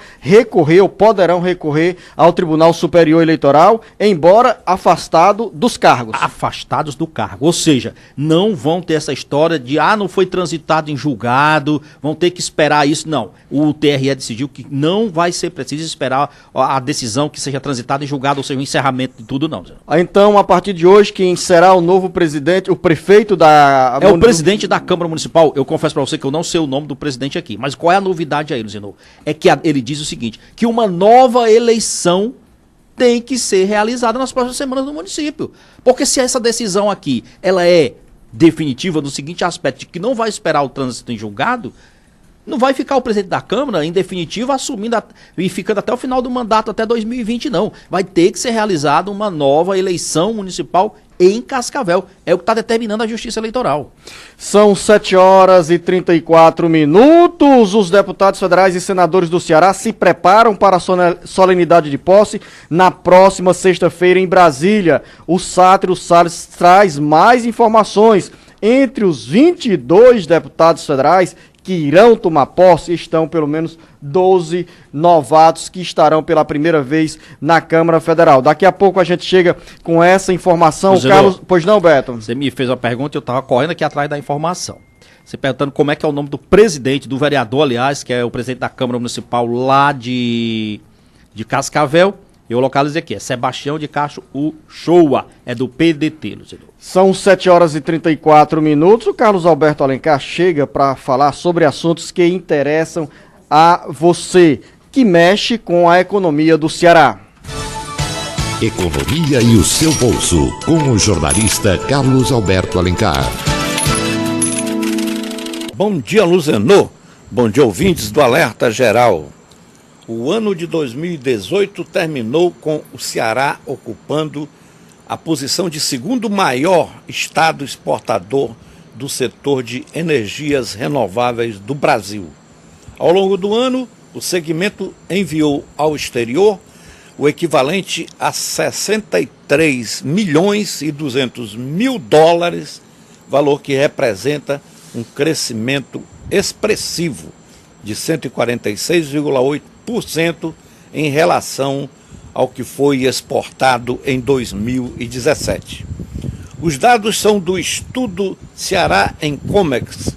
D: recorrer ao Tribunal Superior Eleitoral, embora afastado dos cargos.
K: Afastados do cargo, ou seja, não vão ter essa história de, não foi transitado em julgado, vão ter que esperar isso, não. O TRE decidiu que não vai ser preciso esperar a decisão que seja transitada em julgado, ou seja, o encerramento de tudo, não.
D: Então, a partir de hoje, quem será o novo presidente, o prefeito da...
K: É o presidente da Câmara Municipal. Eu confesso para você que eu não sei o nome do presidente aqui. Mas qual é a novidade aí, Luciano? É que ele diz o seguinte, que uma nova eleição tem que ser realizada nas próximas semanas no município. Porque se essa decisão aqui, ela é definitiva no seguinte aspecto, de que não vai esperar o trânsito em julgado, não vai ficar o presidente da Câmara, em definitiva, assumindo e ficando até o final do mandato, até 2020, não. Vai ter que ser realizada uma nova eleição municipal em Cascavel. É o que está determinando a Justiça Eleitoral.
D: São 7 horas e 34 minutos. Os deputados federais e senadores do Ceará se preparam para a solenidade de posse na próxima sexta-feira em Brasília. O Sátiro Salles traz mais informações. Entre os 22 deputados federais, que irão tomar posse, estão pelo menos 12 novatos que estarão pela primeira vez na Câmara Federal. Daqui a pouco a gente chega com essa informação. Carlos, pois não, Beto?
K: Você me fez uma pergunta e eu estava correndo aqui atrás da informação. Você perguntando como é que é o nome do presidente, do vereador, aliás, que é o presidente da Câmara Municipal lá de Cascavel. Eu localizei aqui, é Sebastião de Castro Uchoa, é do PDT, Luciano.
D: São 7h34. O Carlos Alberto Alencar chega para falar sobre assuntos que interessam a você, que mexe com a economia do Ceará.
L: Economia e o seu bolso, com o jornalista Carlos Alberto Alencar.
S: Bom dia, Luzenô. Bom dia, ouvintes do Alerta Geral. O ano de 2018 terminou com o Ceará ocupando a posição de segundo maior estado exportador do setor de energias renováveis do Brasil. Ao longo do ano, o segmento enviou ao exterior o equivalente a 63 milhões e 200 mil dólares, valor que representa um crescimento expressivo de 146,8% em relação ao que foi exportado em 2017. Os dados são do estudo Ceará em Comex,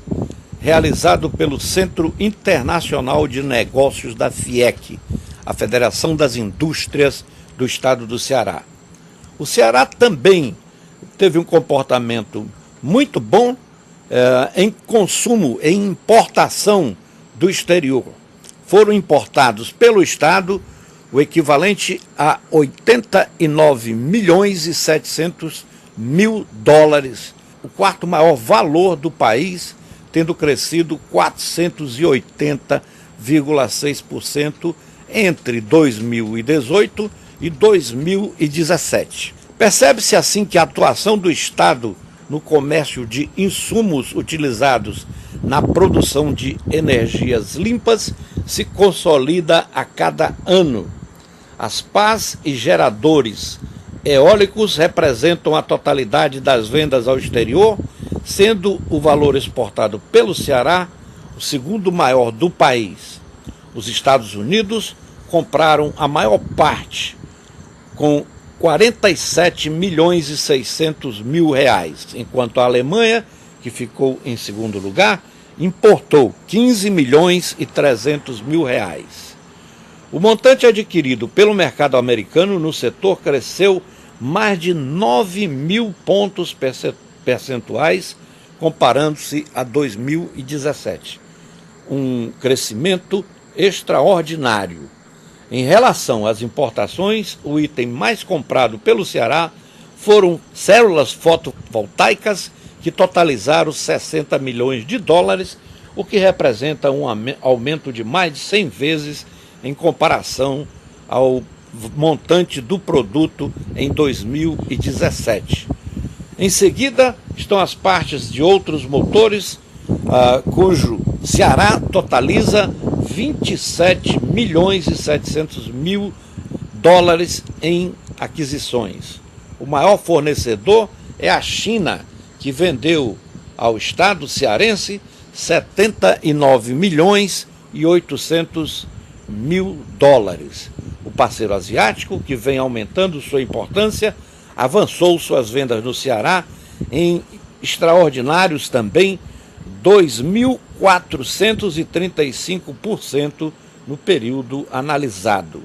S: realizado pelo Centro Internacional de Negócios da FIEC, a Federação das Indústrias do Estado do Ceará. O Ceará também teve um comportamento muito bom em consumo, em importação do exterior. Foram importados pelo Estado o equivalente a 89 milhões e 700 mil dólares, o quarto maior valor do país, tendo crescido 480,6% entre 2018 e 2017. Percebe-se assim que a atuação do Estado no comércio de insumos utilizados na produção de energias limpas se consolida a cada ano. As pás e geradores eólicos representam a totalidade das vendas ao exterior, sendo o valor exportado pelo Ceará o segundo maior do país. Os Estados Unidos compraram a maior parte, com 47 milhões e 600 mil reais, enquanto a Alemanha, que ficou em segundo lugar, importou 15 milhões e 300 mil reais. O montante adquirido pelo mercado americano no setor cresceu mais de 9 mil pontos percentuais, comparando-se a 2017. Um crescimento extraordinário. Em relação às importações, o item mais comprado pelo Ceará foram células fotovoltaicas, que totalizaram 60 milhões de dólares, o que representa um aumento de mais de 100 vezes em comparação ao montante do produto em 2017. Em seguida, estão as partes de outros motores, cujo Ceará totaliza 27 milhões e 700 mil dólares em aquisições. O maior fornecedor é a China, que vendeu ao Estado cearense 79 milhões e 800 mil dólares. O parceiro asiático, que vem aumentando sua importância, avançou suas vendas no Ceará em extraordinários também 2.435% no período analisado.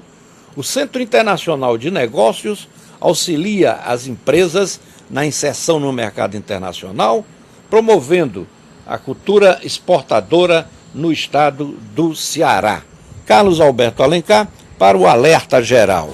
S: O Centro Internacional de Negócios auxilia as empresas na inserção no mercado internacional, promovendo a cultura exportadora no estado do Ceará. Carlos Alberto Alencar para o Alerta Geral.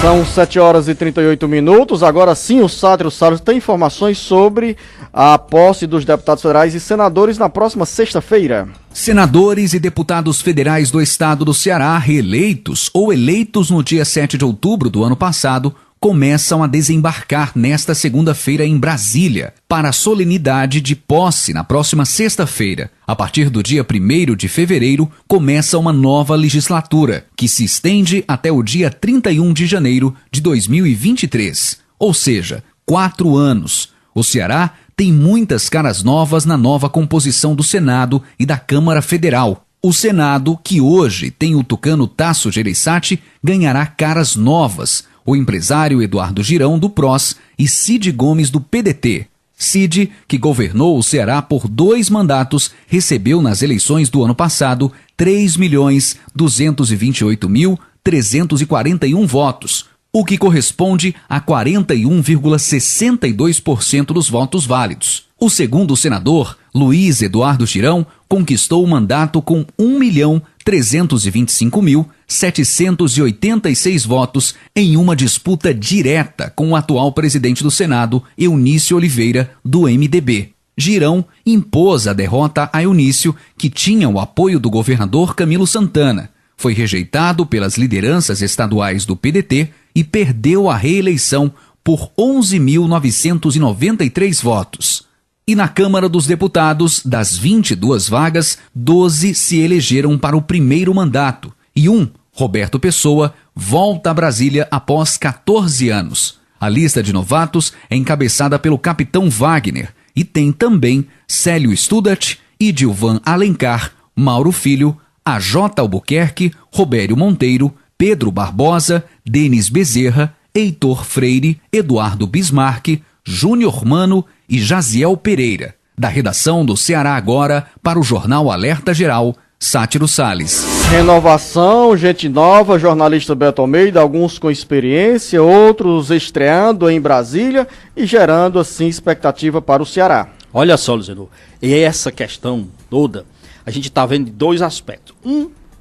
D: São 7h38. Agora sim, o Sátrio Salles tem informações sobre a posse dos deputados federais e senadores na próxima sexta-feira.
F: Senadores e deputados federais do estado do Ceará, reeleitos ou eleitos no dia 7 de outubro do ano passado, começam a desembarcar nesta segunda-feira em Brasília para a solenidade de posse na próxima sexta-feira. A partir do dia 1º de fevereiro, começa uma nova legislatura, que se estende até o dia 31 de janeiro de 2023, ou seja, 4 anos. O Ceará tem muitas caras novas na nova composição do Senado e da Câmara Federal. O Senado, que hoje tem o tucano Tasso Gereissati, ganhará caras novas. O empresário Eduardo Girão, do PROS, e Cid Gomes, do PDT. Cid, que governou o Ceará por 2 mandatos, recebeu nas eleições do ano passado 3.228.341 votos, o que corresponde a 41,62% dos votos válidos. O segundo senador, Luiz Eduardo Girão, conquistou o mandato com 1.325.786 votos em uma disputa direta com o atual presidente do Senado, Eunício Oliveira, do MDB. Girão impôs a derrota a Eunício, que tinha o apoio do governador Camilo Santana. Foi rejeitado pelas lideranças estaduais do PDT e perdeu a reeleição por 11.993 votos. E na Câmara dos Deputados, das 22 vagas, 12 se elegeram para o primeiro mandato. E Roberto Pessoa, volta a Brasília após 14 anos. A lista de novatos é encabeçada pelo capitão Wagner e tem também Célio Studat, Idilvan Alencar, Mauro Filho, AJ Albuquerque, Robério Monteiro, Pedro Barbosa, Denis Bezerra, Heitor Freire, Eduardo Bismarck, Júnior Mano e Jaziel Pereira. Da redação do Ceará Agora para o Jornal Alerta Geral, Sátiro Salles.
D: Renovação, gente nova, jornalista Beto Almeida, alguns com experiência, outros estreando em Brasília e gerando assim expectativa para o Ceará.
K: Olha só, Luciano, e essa questão toda, a gente está vendo de 2 aspectos.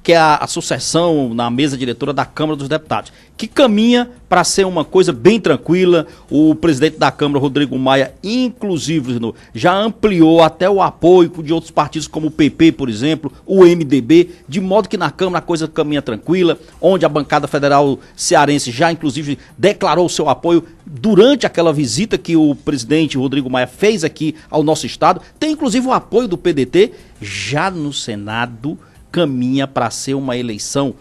K: Que é a sucessão na mesa diretora da Câmara dos Deputados, que caminha para ser uma coisa bem tranquila. O presidente da Câmara, Rodrigo Maia, inclusive, já ampliou até o apoio de outros partidos, como o PP, por exemplo, o MDB, de modo que na Câmara a coisa caminha tranquila, onde a bancada federal cearense já, inclusive, declarou o seu apoio durante aquela visita que o presidente Rodrigo Maia fez aqui ao nosso estado. Tem, inclusive, o apoio do PDT. Já no Senado, caminha para ser uma eleição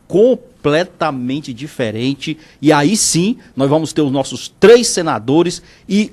K: completamente diferente, e aí sim nós vamos ter os nossos 3 senadores e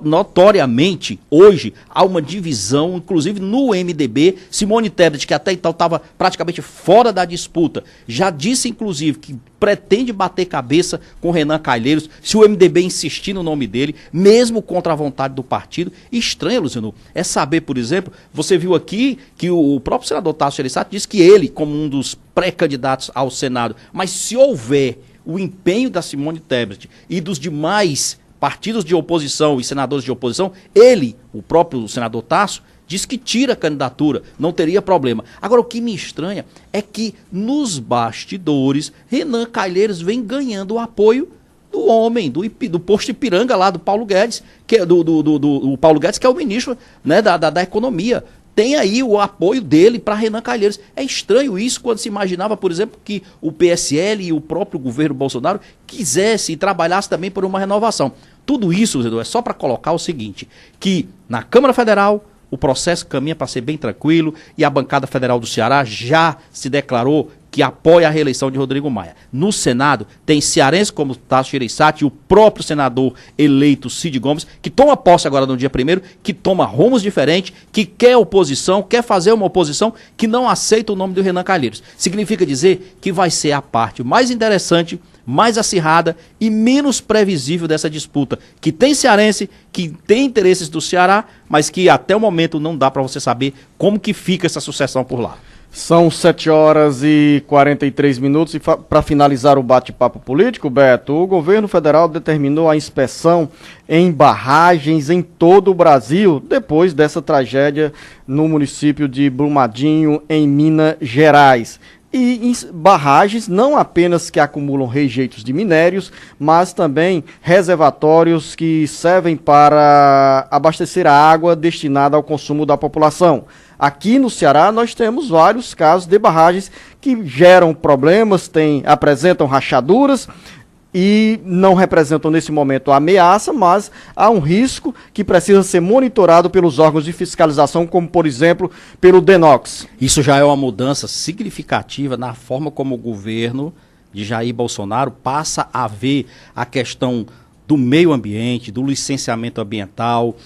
K: notoriamente hoje há uma divisão, inclusive no MDB. Simone Tebet, que até então estava praticamente fora da disputa, já disse inclusive que pretende bater cabeça com Renan Calheiros se o MDB insistir no nome dele, mesmo contra a vontade do partido. Estranho, Luciano, é saber, por exemplo, você viu aqui que o próprio senador Tasso Gereissati disse que ele, como um dos pré-candidatos ao Senado, mas se houver o empenho da Simone Tebet e dos demais partidos de oposição e senadores de oposição, ele, o próprio senador Tasso, diz que tira a candidatura, não teria problema. Agora, o que me estranha é que nos bastidores, Renan Calheiros vem ganhando o apoio do homem, do posto Ipiranga lá, do Paulo Guedes, que é do Paulo Guedes, que é o ministro, né, da Economia. Tem aí o apoio dele para Renan Calheiros. É estranho isso quando se imaginava, por exemplo, que o PSL e o próprio governo Bolsonaro quisesse e trabalhasse também por uma renovação. Tudo isso, Zé, é só para colocar o seguinte, que na Câmara Federal o processo caminha para ser bem tranquilo e a bancada federal do Ceará já se declarou que apoia a reeleição de Rodrigo Maia. No Senado, tem cearense como Tasso Gereissati e o próprio senador eleito Cid Gomes, que toma posse agora no dia 1º, que toma rumos diferentes, que quer oposição, quer fazer uma oposição que não aceita o nome do Renan Calheiros. Significa dizer que vai ser a parte mais interessante, mais acirrada e menos previsível dessa disputa, que tem cearense, que tem interesses do Ceará, mas que até o momento não dá para você saber como que fica essa sucessão por lá.
D: São 7h43 e para finalizar o bate-papo político, Beto, o governo federal determinou a inspeção em barragens em todo o Brasil, depois dessa tragédia no município de Brumadinho, em Minas Gerais. E barragens não apenas que acumulam rejeitos de minérios, mas também reservatórios que servem para abastecer a água destinada ao consumo da população. Aqui no Ceará nós temos vários casos de barragens que geram problemas, apresentam rachaduras e não representam nesse momento a ameaça, mas há um risco que precisa ser monitorado pelos órgãos de fiscalização, como por exemplo pelo DENOX.
K: Isso já é uma mudança significativa na forma como o governo de Jair Bolsonaro passa a ver a questão do meio ambiente, do licenciamento ambiental,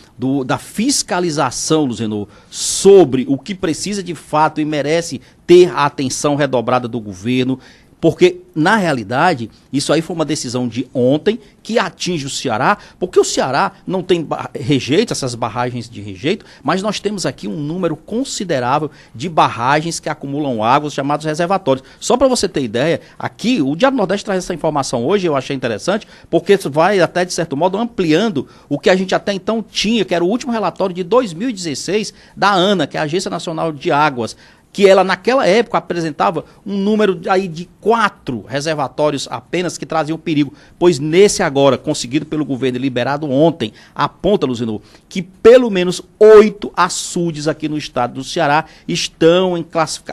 K: da fiscalização, Luzenor, sobre o que precisa de fato e merece ter a atenção redobrada do governo, porque, na realidade, isso aí foi uma decisão de ontem que atinge o Ceará, porque o Ceará não tem rejeito, essas barragens de rejeito, mas nós temos aqui um número considerável de barragens que acumulam água, os chamados reservatórios. Só para você ter ideia, aqui, o Diário do Nordeste traz essa informação hoje, eu achei interessante, porque isso vai até, de certo modo, ampliando o que a gente até então tinha, que era o último relatório de 2016 da ANA, que é a Agência Nacional de Águas, que ela naquela época apresentava um número aí de 4 reservatórios apenas que traziam perigo, pois nesse agora, conseguido pelo governo e liberado ontem, aponta, Luzinor, que pelo menos 8 açudes aqui no estado do Ceará estão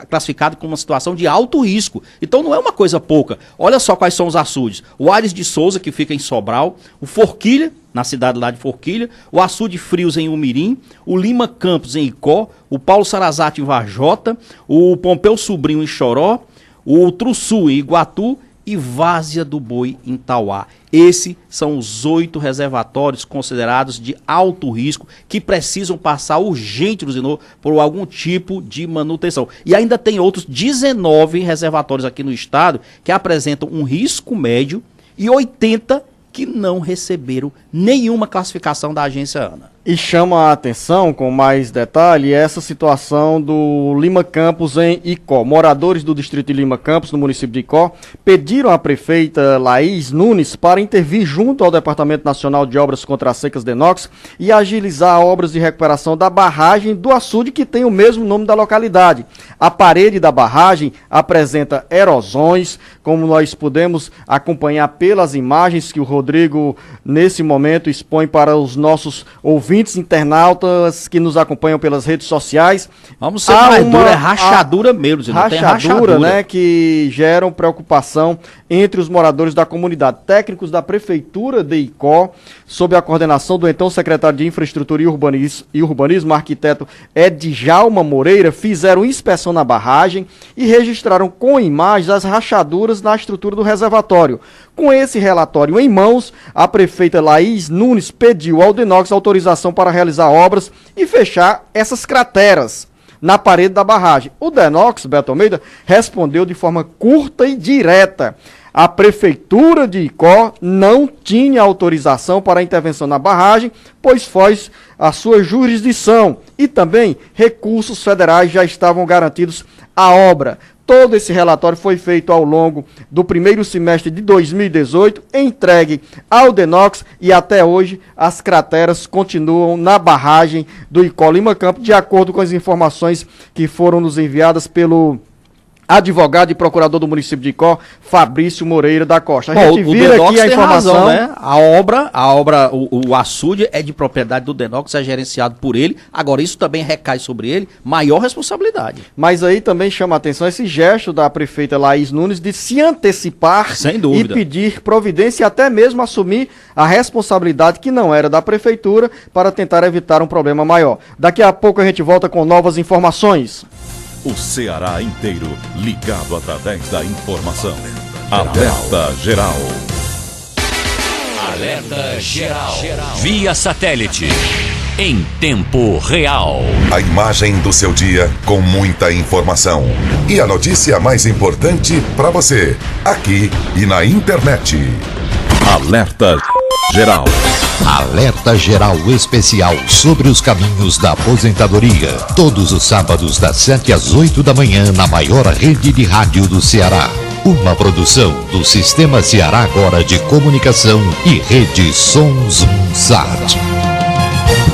K: classificados com uma situação de alto risco. Então não é uma coisa pouca. Olha só quais são os açudes. O Aires de Souza, que fica em Sobral, o Forquilha, na cidade lá de Forquilha, o Açude Frios em Umirim, o Lima Campos em Icó, o Paulo Sarazate em Varjota, o Pompeu Sobrinho em Choró, o Truçu em Iguatu e Várzea do Boi em Tauá. Esses são os 8 reservatórios considerados de alto risco que precisam passar urgente, Luzinor, por algum tipo de manutenção. E ainda tem outros 19 reservatórios aqui no estado que apresentam um risco médio e 80 que não receberam nenhuma classificação da agência ANA.
D: E chama a atenção, com mais detalhe, essa situação do Lima Campos em Icó. Moradores do distrito de Lima Campos, no município de Icó, pediram à prefeita Laís Nunes para intervir junto ao Departamento Nacional de Obras contra as Secas DENOX e agilizar obras de recuperação da barragem do açude, que tem o mesmo nome da localidade. A parede da barragem apresenta erosões, como nós pudemos acompanhar pelas imagens que o Rodrigo, nesse momento, expõe para os nossos ouvintes, internautas que nos acompanham pelas redes sociais.
K: Vamos ser mais duro, é rachadura mesmo.
D: Rachadura, né, que geram preocupação entre os moradores da comunidade. Técnicos da Prefeitura de Icó, sob a coordenação do então secretário de Infraestrutura e Urbanismo, arquiteto Edjalma Moreira, fizeram inspeção na barragem e registraram com imagens as rachaduras na estrutura do reservatório. Com esse relatório em mãos, a prefeita Laís Nunes pediu ao DENOX autorização para realizar obras e fechar essas crateras na parede da barragem. O DENOX, Beto Almeida, respondeu de forma curta e direta. A prefeitura de Icó não tinha autorização para a intervenção na barragem, pois foi a sua jurisdição e também recursos federais já estavam garantidos à obra. Todo esse relatório foi feito ao longo do primeiro semestre de 2018, entregue ao DENOX, e até hoje as crateras continuam na barragem do Icó Lima Campos, de acordo com as informações que foram nos enviadas pelo advogado e procurador do município de Icó, Fabrício Moreira da Costa. A gente vira aqui a informação,
K: razão, né? O açude é de propriedade do DENOX, é gerenciado por ele. Agora, isso também recai sobre ele, maior responsabilidade.
D: Mas aí também chama a atenção esse gesto da prefeita Laís Nunes de se antecipar e pedir providência e até mesmo assumir a responsabilidade que não era da prefeitura para tentar evitar um problema maior. Daqui a pouco a gente volta com novas informações.
J: O Ceará inteiro ligado através da informação. Alerta Geral.
A: Alerta Geral. Via satélite. Em tempo real.
J: A imagem do seu dia com muita informação. E a notícia mais importante para você. Aqui e na internet. Alerta Geral.
L: Alerta Geral Especial sobre os caminhos da aposentadoria. Todos os sábados das 7 às 8 da manhã na maior rede de rádio do Ceará. Uma produção do Sistema Ceará Agora de Comunicação e Rede Sons Sat.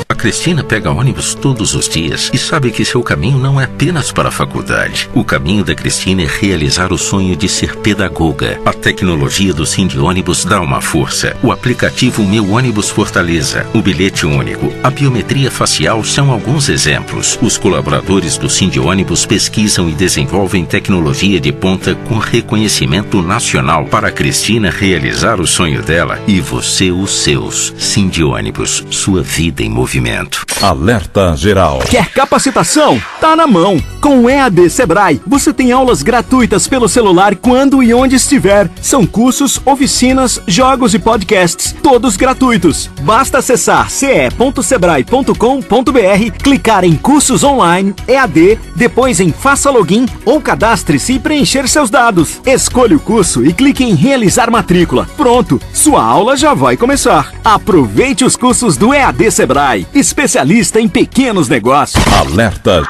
T: A Cristina pega ônibus todos os dias e sabe que seu caminho não é apenas para a faculdade. O caminho da Cristina é realizar o sonho de ser pedagoga. A tecnologia do Sindiônibus dá uma força. O aplicativo Meu Ônibus Fortaleza, o bilhete único, a biometria facial são alguns exemplos. Os colaboradores do Sindiônibus pesquisam e desenvolvem tecnologia de ponta com reconhecimento nacional para a Cristina realizar o sonho dela e você os seus. Sindiônibus, sua vida em movimento. conhecimento.
J: Alerta Geral.
M: Quer capacitação? Tá na mão. Com o EAD Sebrae, você tem aulas gratuitas pelo celular quando e onde estiver. São cursos, oficinas, jogos e podcasts, todos gratuitos. Basta acessar ce.sebrae.com.br, clicar em cursos online, EAD, depois em faça login ou cadastre-se e preencher seus dados. Escolha o curso e clique em realizar matrícula. Pronto, sua aula já vai começar. Aproveite os cursos do EAD Sebrae, especialista em pequenos negócios.
J: Alerta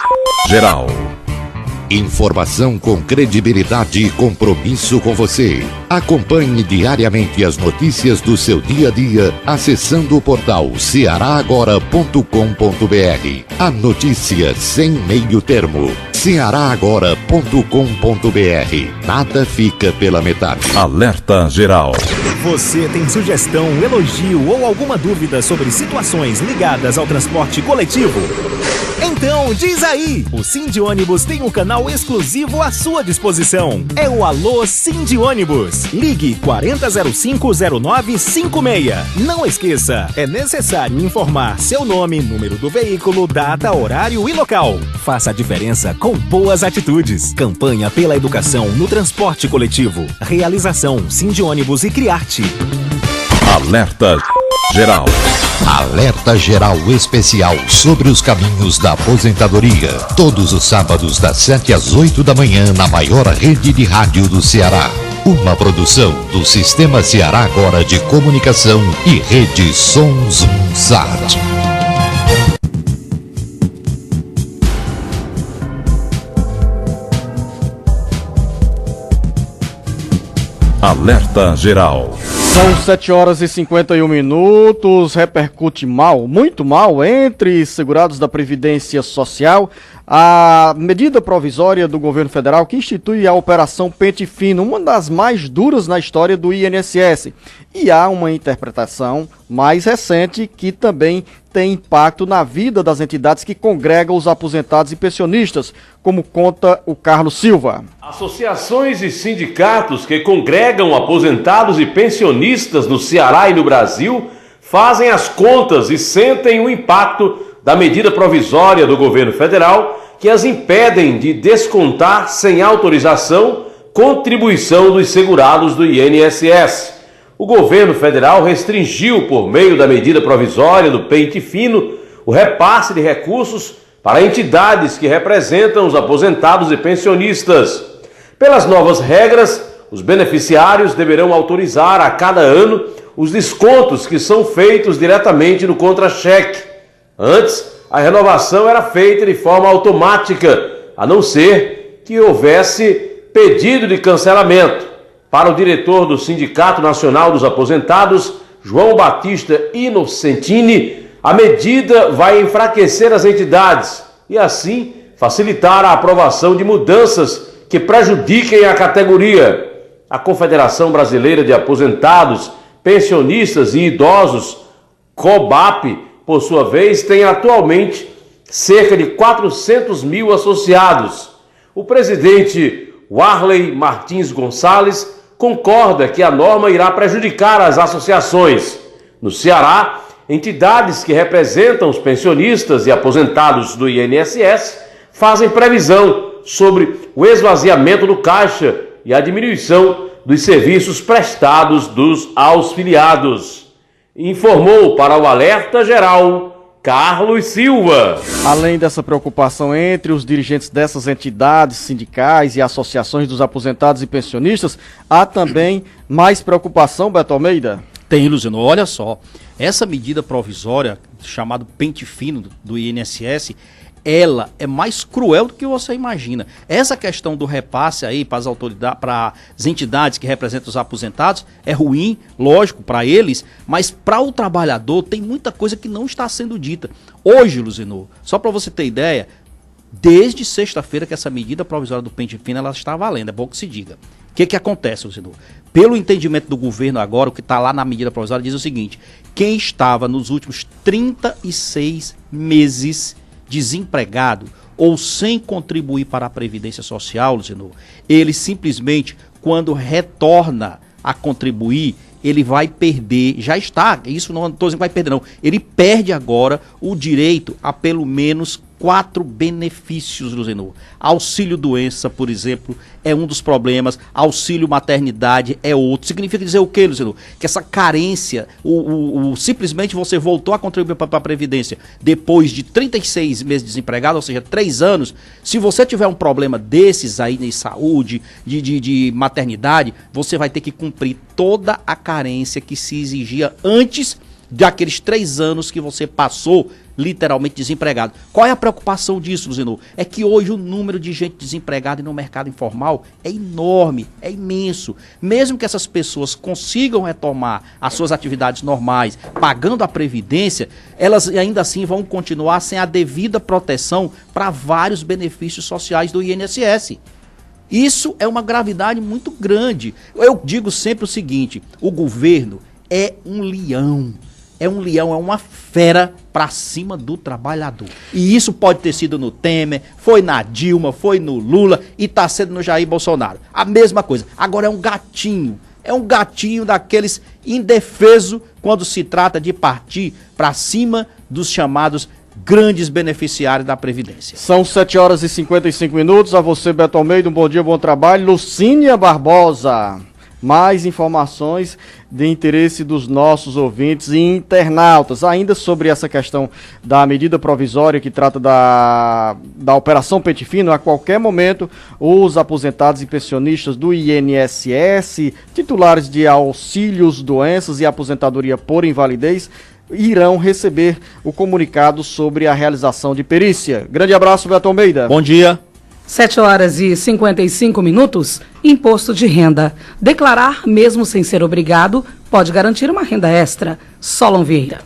J: Geral.
L: Informação com credibilidade e compromisso com você. Acompanhe diariamente as notícias do seu dia a dia acessando o portal cearagora.com.br. A notícia sem meio termo. cearagora.com.br. Nada fica pela metade.
J: Alerta Geral.
M: Você tem sugestão, elogio ou alguma dúvida sobre situações ligadas ao transporte coletivo? Então diz aí! O Sindi Ônibus tem um canal exclusivo à sua disposição. É o Alô Sindi Ônibus. Ligue 40050956. Não esqueça, é necessário informar seu nome, número do veículo, data, horário e local. Faça a diferença com boas atitudes. Campanha pela educação no transporte coletivo. Realização Sindi Ônibus e Criarte.
J: Alerta Geral.
L: Alerta Geral Especial sobre os caminhos da aposentadoria. Todos os sábados das 7 às 8 da manhã na maior rede de rádio do Ceará. Uma produção do Sistema Ceará Agora de Comunicação e Rede Sons Sat.
J: Alerta Geral.
D: São 7 horas e 51 minutos, repercute mal, muito mal, entre segurados da Previdência Social, a medida provisória do governo federal que institui a Operação Pente Fino, uma das mais duras na história do INSS. E há uma interpretação mais recente que também tem impacto na vida das entidades que congregam os aposentados e pensionistas, como conta o Carlos Silva.
E: Associações e sindicatos que congregam aposentados e pensionistas no Ceará e no Brasil fazem as contas e sentem o impacto da medida provisória do governo federal que as impedem de descontar sem autorização contribuição dos segurados do INSS. O governo federal restringiu, por meio da medida provisória do Pente Fino, o repasse de recursos para entidades que representam os aposentados e pensionistas. Pelas novas regras, os beneficiários deverão autorizar a cada ano os descontos que são feitos diretamente no contra-cheque. Antes, a renovação era feita de forma automática, a não ser que houvesse pedido de cancelamento. Para o diretor do Sindicato Nacional dos Aposentados, João Batista Inocentini, a medida vai enfraquecer as entidades e, assim, facilitar a aprovação de mudanças que prejudiquem a categoria. A Confederação Brasileira de Aposentados, Pensionistas e Idosos, COBAP, por sua vez, tem atualmente cerca de 400 mil associados. O presidente Warley Martins Gonçalves concorda que a norma irá prejudicar as associações. No Ceará, entidades que representam os pensionistas e aposentados do INSS fazem previsão sobre o esvaziamento do caixa e a diminuição dos serviços prestados aos filiados. Informou para o Alerta Geral Carlos Silva.
D: Além dessa preocupação entre os dirigentes dessas entidades sindicais e associações dos aposentados e pensionistas, há também mais preocupação, Beto Almeida?
K: Tem, Luciano. Olha só, essa medida provisória, chamada Pente Fino do INSS, ela é mais cruel do que você imagina. Essa questão do repasse aí para as autoridades, para as entidades que representam os aposentados, é ruim, lógico, para eles, mas para o trabalhador tem muita coisa que não está sendo dita. Hoje, Luciano, só para você ter ideia, desde sexta-feira que essa medida provisória do Pente Fino ela está valendo, é bom que se diga. O que acontece, Luciano? Pelo entendimento do governo agora, o que está lá na medida provisória diz o seguinte: quem estava nos últimos 36 meses desempregado ou sem contribuir para a Previdência Social, Luciano, ele simplesmente, quando retorna a contribuir, ele vai perder, já está, isso não estou dizendo que vai perder não, ele perde agora o direito a pelo menos 4 benefícios, Luzenor. Auxílio doença, por exemplo, é um dos problemas, auxílio maternidade é outro. Significa dizer o quê, Luzenor? Que essa carência, simplesmente você voltou a contribuir para a Previdência depois de 36 meses desempregado, ou seja, 3 anos, se você tiver um problema desses aí de saúde, de maternidade, você vai ter que cumprir toda a carência que se exigia antes daqueles 3 anos que você passou literalmente desempregado. Qual é a preocupação disso, Luzenor? É que hoje o número de gente desempregada no mercado informal é enorme, é imenso. Mesmo que essas pessoas consigam retomar as suas atividades normais, pagando a Previdência, elas ainda assim vão continuar sem a devida proteção para vários benefícios sociais do INSS. Isso é uma gravidade muito grande. Eu digo sempre o seguinte, o governo é um leão. É um leão, é uma fera para cima do trabalhador. E isso pode ter sido no Temer, foi na Dilma, foi no Lula e está sendo no Jair Bolsonaro. A mesma coisa. Agora é um gatinho daqueles indefeso quando se trata de partir para cima dos chamados grandes beneficiários da Previdência.
D: São 7h55. A você, Beto Almeida, um bom dia, bom trabalho. Lucínia Barbosa. Mais informações de interesse dos nossos ouvintes e internautas, ainda sobre essa questão da medida provisória que trata da Operação Pente Fino. A qualquer momento, os aposentados e pensionistas do INSS, titulares de auxílios, doenças e aposentadoria por invalidez, irão receber o comunicado sobre a realização de perícia. Grande abraço, Beto Almeida.
K: Bom dia.
B: 7h55. Imposto de renda. Declarar, mesmo sem ser obrigado, pode garantir uma renda extra. Solon Vieira.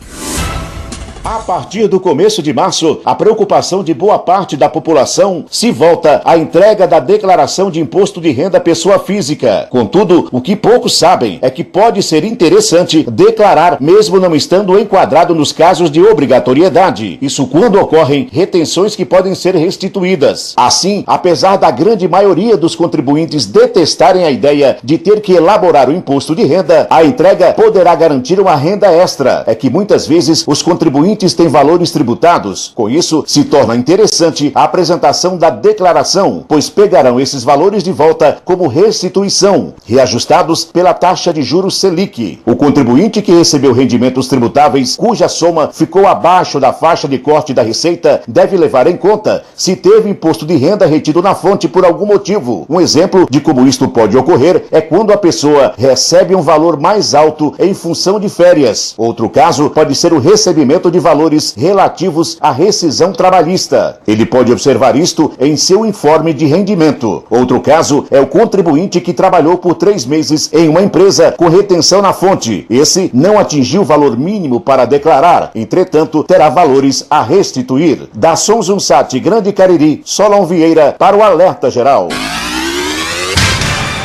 U: A partir do começo de março, a preocupação de boa parte da população se volta à entrega da declaração de imposto de renda pessoa física. Contudo, o que poucos sabem é que pode ser interessante declarar mesmo não estando enquadrado nos casos de obrigatoriedade. Isso quando ocorrem retenções que podem ser restituídas. Assim, apesar da grande maioria dos contribuintes detestarem a ideia de ter que elaborar o imposto de renda, a entrega poderá garantir uma renda extra. É que muitas vezes os contribuintes têm valores tributados. Com isso, se torna interessante a apresentação da declaração, pois pegarão esses valores de volta como restituição, reajustados pela taxa de juros Selic. O contribuinte que recebeu rendimentos tributáveis cuja soma ficou abaixo da faixa de corte da Receita deve levar em conta se teve imposto de renda retido na fonte por algum motivo. Um exemplo de como isto pode ocorrer é quando a pessoa recebe um valor mais alto em função de férias. Outro caso pode ser o recebimento de valores relativos à rescisão trabalhista. Ele pode observar isto em seu informe de rendimento. Outro caso é o contribuinte que trabalhou por 3 meses em uma empresa com retenção na fonte. Esse não atingiu o valor mínimo para declarar, entretanto, terá valores a restituir. Da Sons Unsat Grande Cariri, Solon Vieira para o Alerta Geral.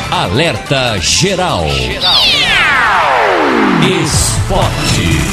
A: Alerta Geral. Esporte.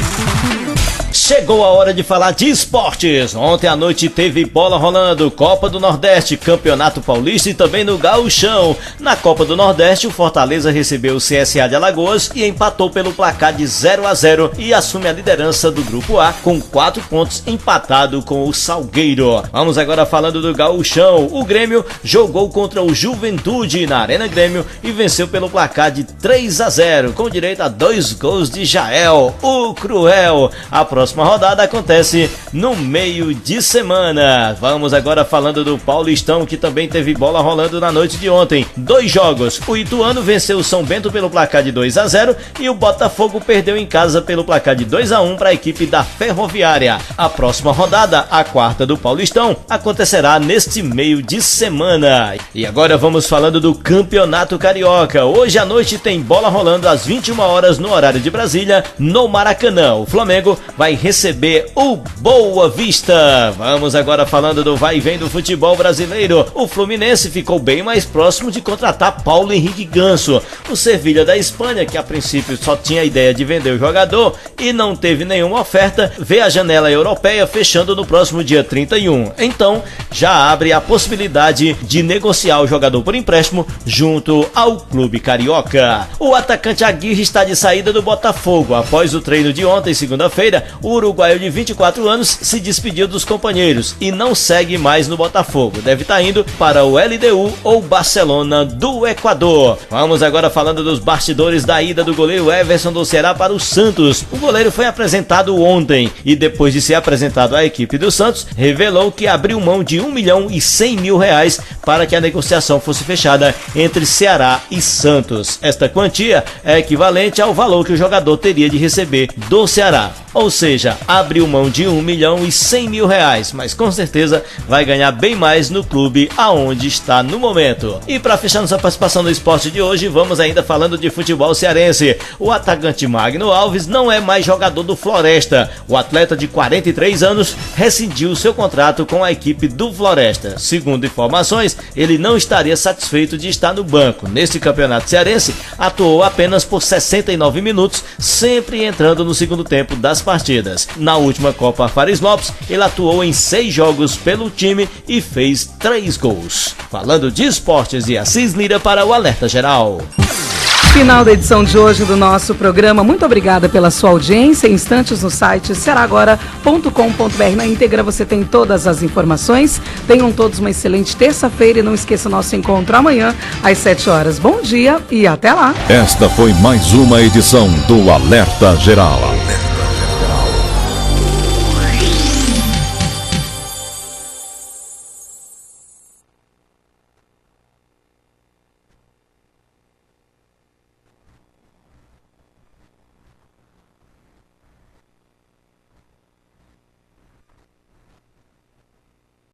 V: Chegou a hora de falar de esportes. Ontem à noite teve bola rolando, Copa do Nordeste, Campeonato Paulista e também no Gauchão. Na Copa do Nordeste, o Fortaleza recebeu o CSA de Alagoas e empatou pelo placar de 0-0 e assume a liderança do Grupo A com 4 pontos, empatado com o Salgueiro. Vamos agora falando do Gauchão. O Grêmio jogou contra o Juventude na Arena Grêmio e venceu pelo placar de 3-0, com direito a 2 gols de Jael, o Cruel. A próxima rodada acontece no meio de semana. Vamos agora falando do Paulistão, que também teve bola rolando na noite de ontem. 2 jogos. O Ituano venceu o São Bento pelo placar de 2-0 e o Botafogo perdeu em casa pelo placar de 2-1 para a equipe da Ferroviária. A próxima rodada, a 4ª do Paulistão, acontecerá neste meio de semana. E agora vamos falando do Campeonato Carioca. Hoje à noite tem bola rolando às 21 horas no horário de Brasília, no Maracanã. O Flamengo vai receber o Boa Vista. Vamos agora falando do vai e vem do futebol brasileiro. O Fluminense ficou bem mais próximo de contratar Paulo Henrique Ganso. O Sevilha da Espanha, que a princípio só tinha a ideia de vender o jogador e não teve nenhuma oferta, vê a janela europeia fechando no próximo dia 31. Então, já abre a possibilidade de negociar o jogador por empréstimo junto ao clube carioca. O atacante Aguirre está de saída do Botafogo. Após o treino de ontem, segunda-feira, o uruguaio de 24 anos se despediu dos companheiros e não segue mais no Botafogo. Deve estar indo para o LDU ou Barcelona do Equador. Vamos agora falando dos bastidores da ida do goleiro Everson do Ceará para o Santos. O goleiro foi apresentado ontem e depois de ser apresentado à equipe do Santos, revelou que abriu mão de R$1.100.000 para que a negociação fosse fechada entre Ceará e Santos. Esta quantia é equivalente ao valor que o jogador teria de receber do Ceará. Ou seja, abriu mão de R$1.100.000, mas com certeza vai ganhar bem mais no clube aonde está no momento. E para fechar nossa participação no esporte de hoje, vamos ainda falando de futebol cearense. O atacante Magno Alves não é mais jogador do Floresta. O atleta de 43 anos rescindiu seu contrato com a equipe do Floresta. Segundo informações, ele não estaria satisfeito de estar no banco. Neste campeonato cearense, atuou apenas por 69 minutos, sempre entrando no segundo tempo das partidas. Na última Copa Fares Lopes, ele atuou em 6 jogos pelo time e fez 3 gols. Falando de esportes e Assis Lira para o Alerta Geral.
B: Final da edição de hoje do nosso programa. Muito obrigada pela sua audiência. Em instantes no site seragora.com.br. Na íntegra você tem todas as informações. Tenham todos uma excelente terça-feira e não esqueça o nosso encontro amanhã às 7 horas. Bom dia e até lá.
C: Esta foi mais uma edição do Alerta Geral.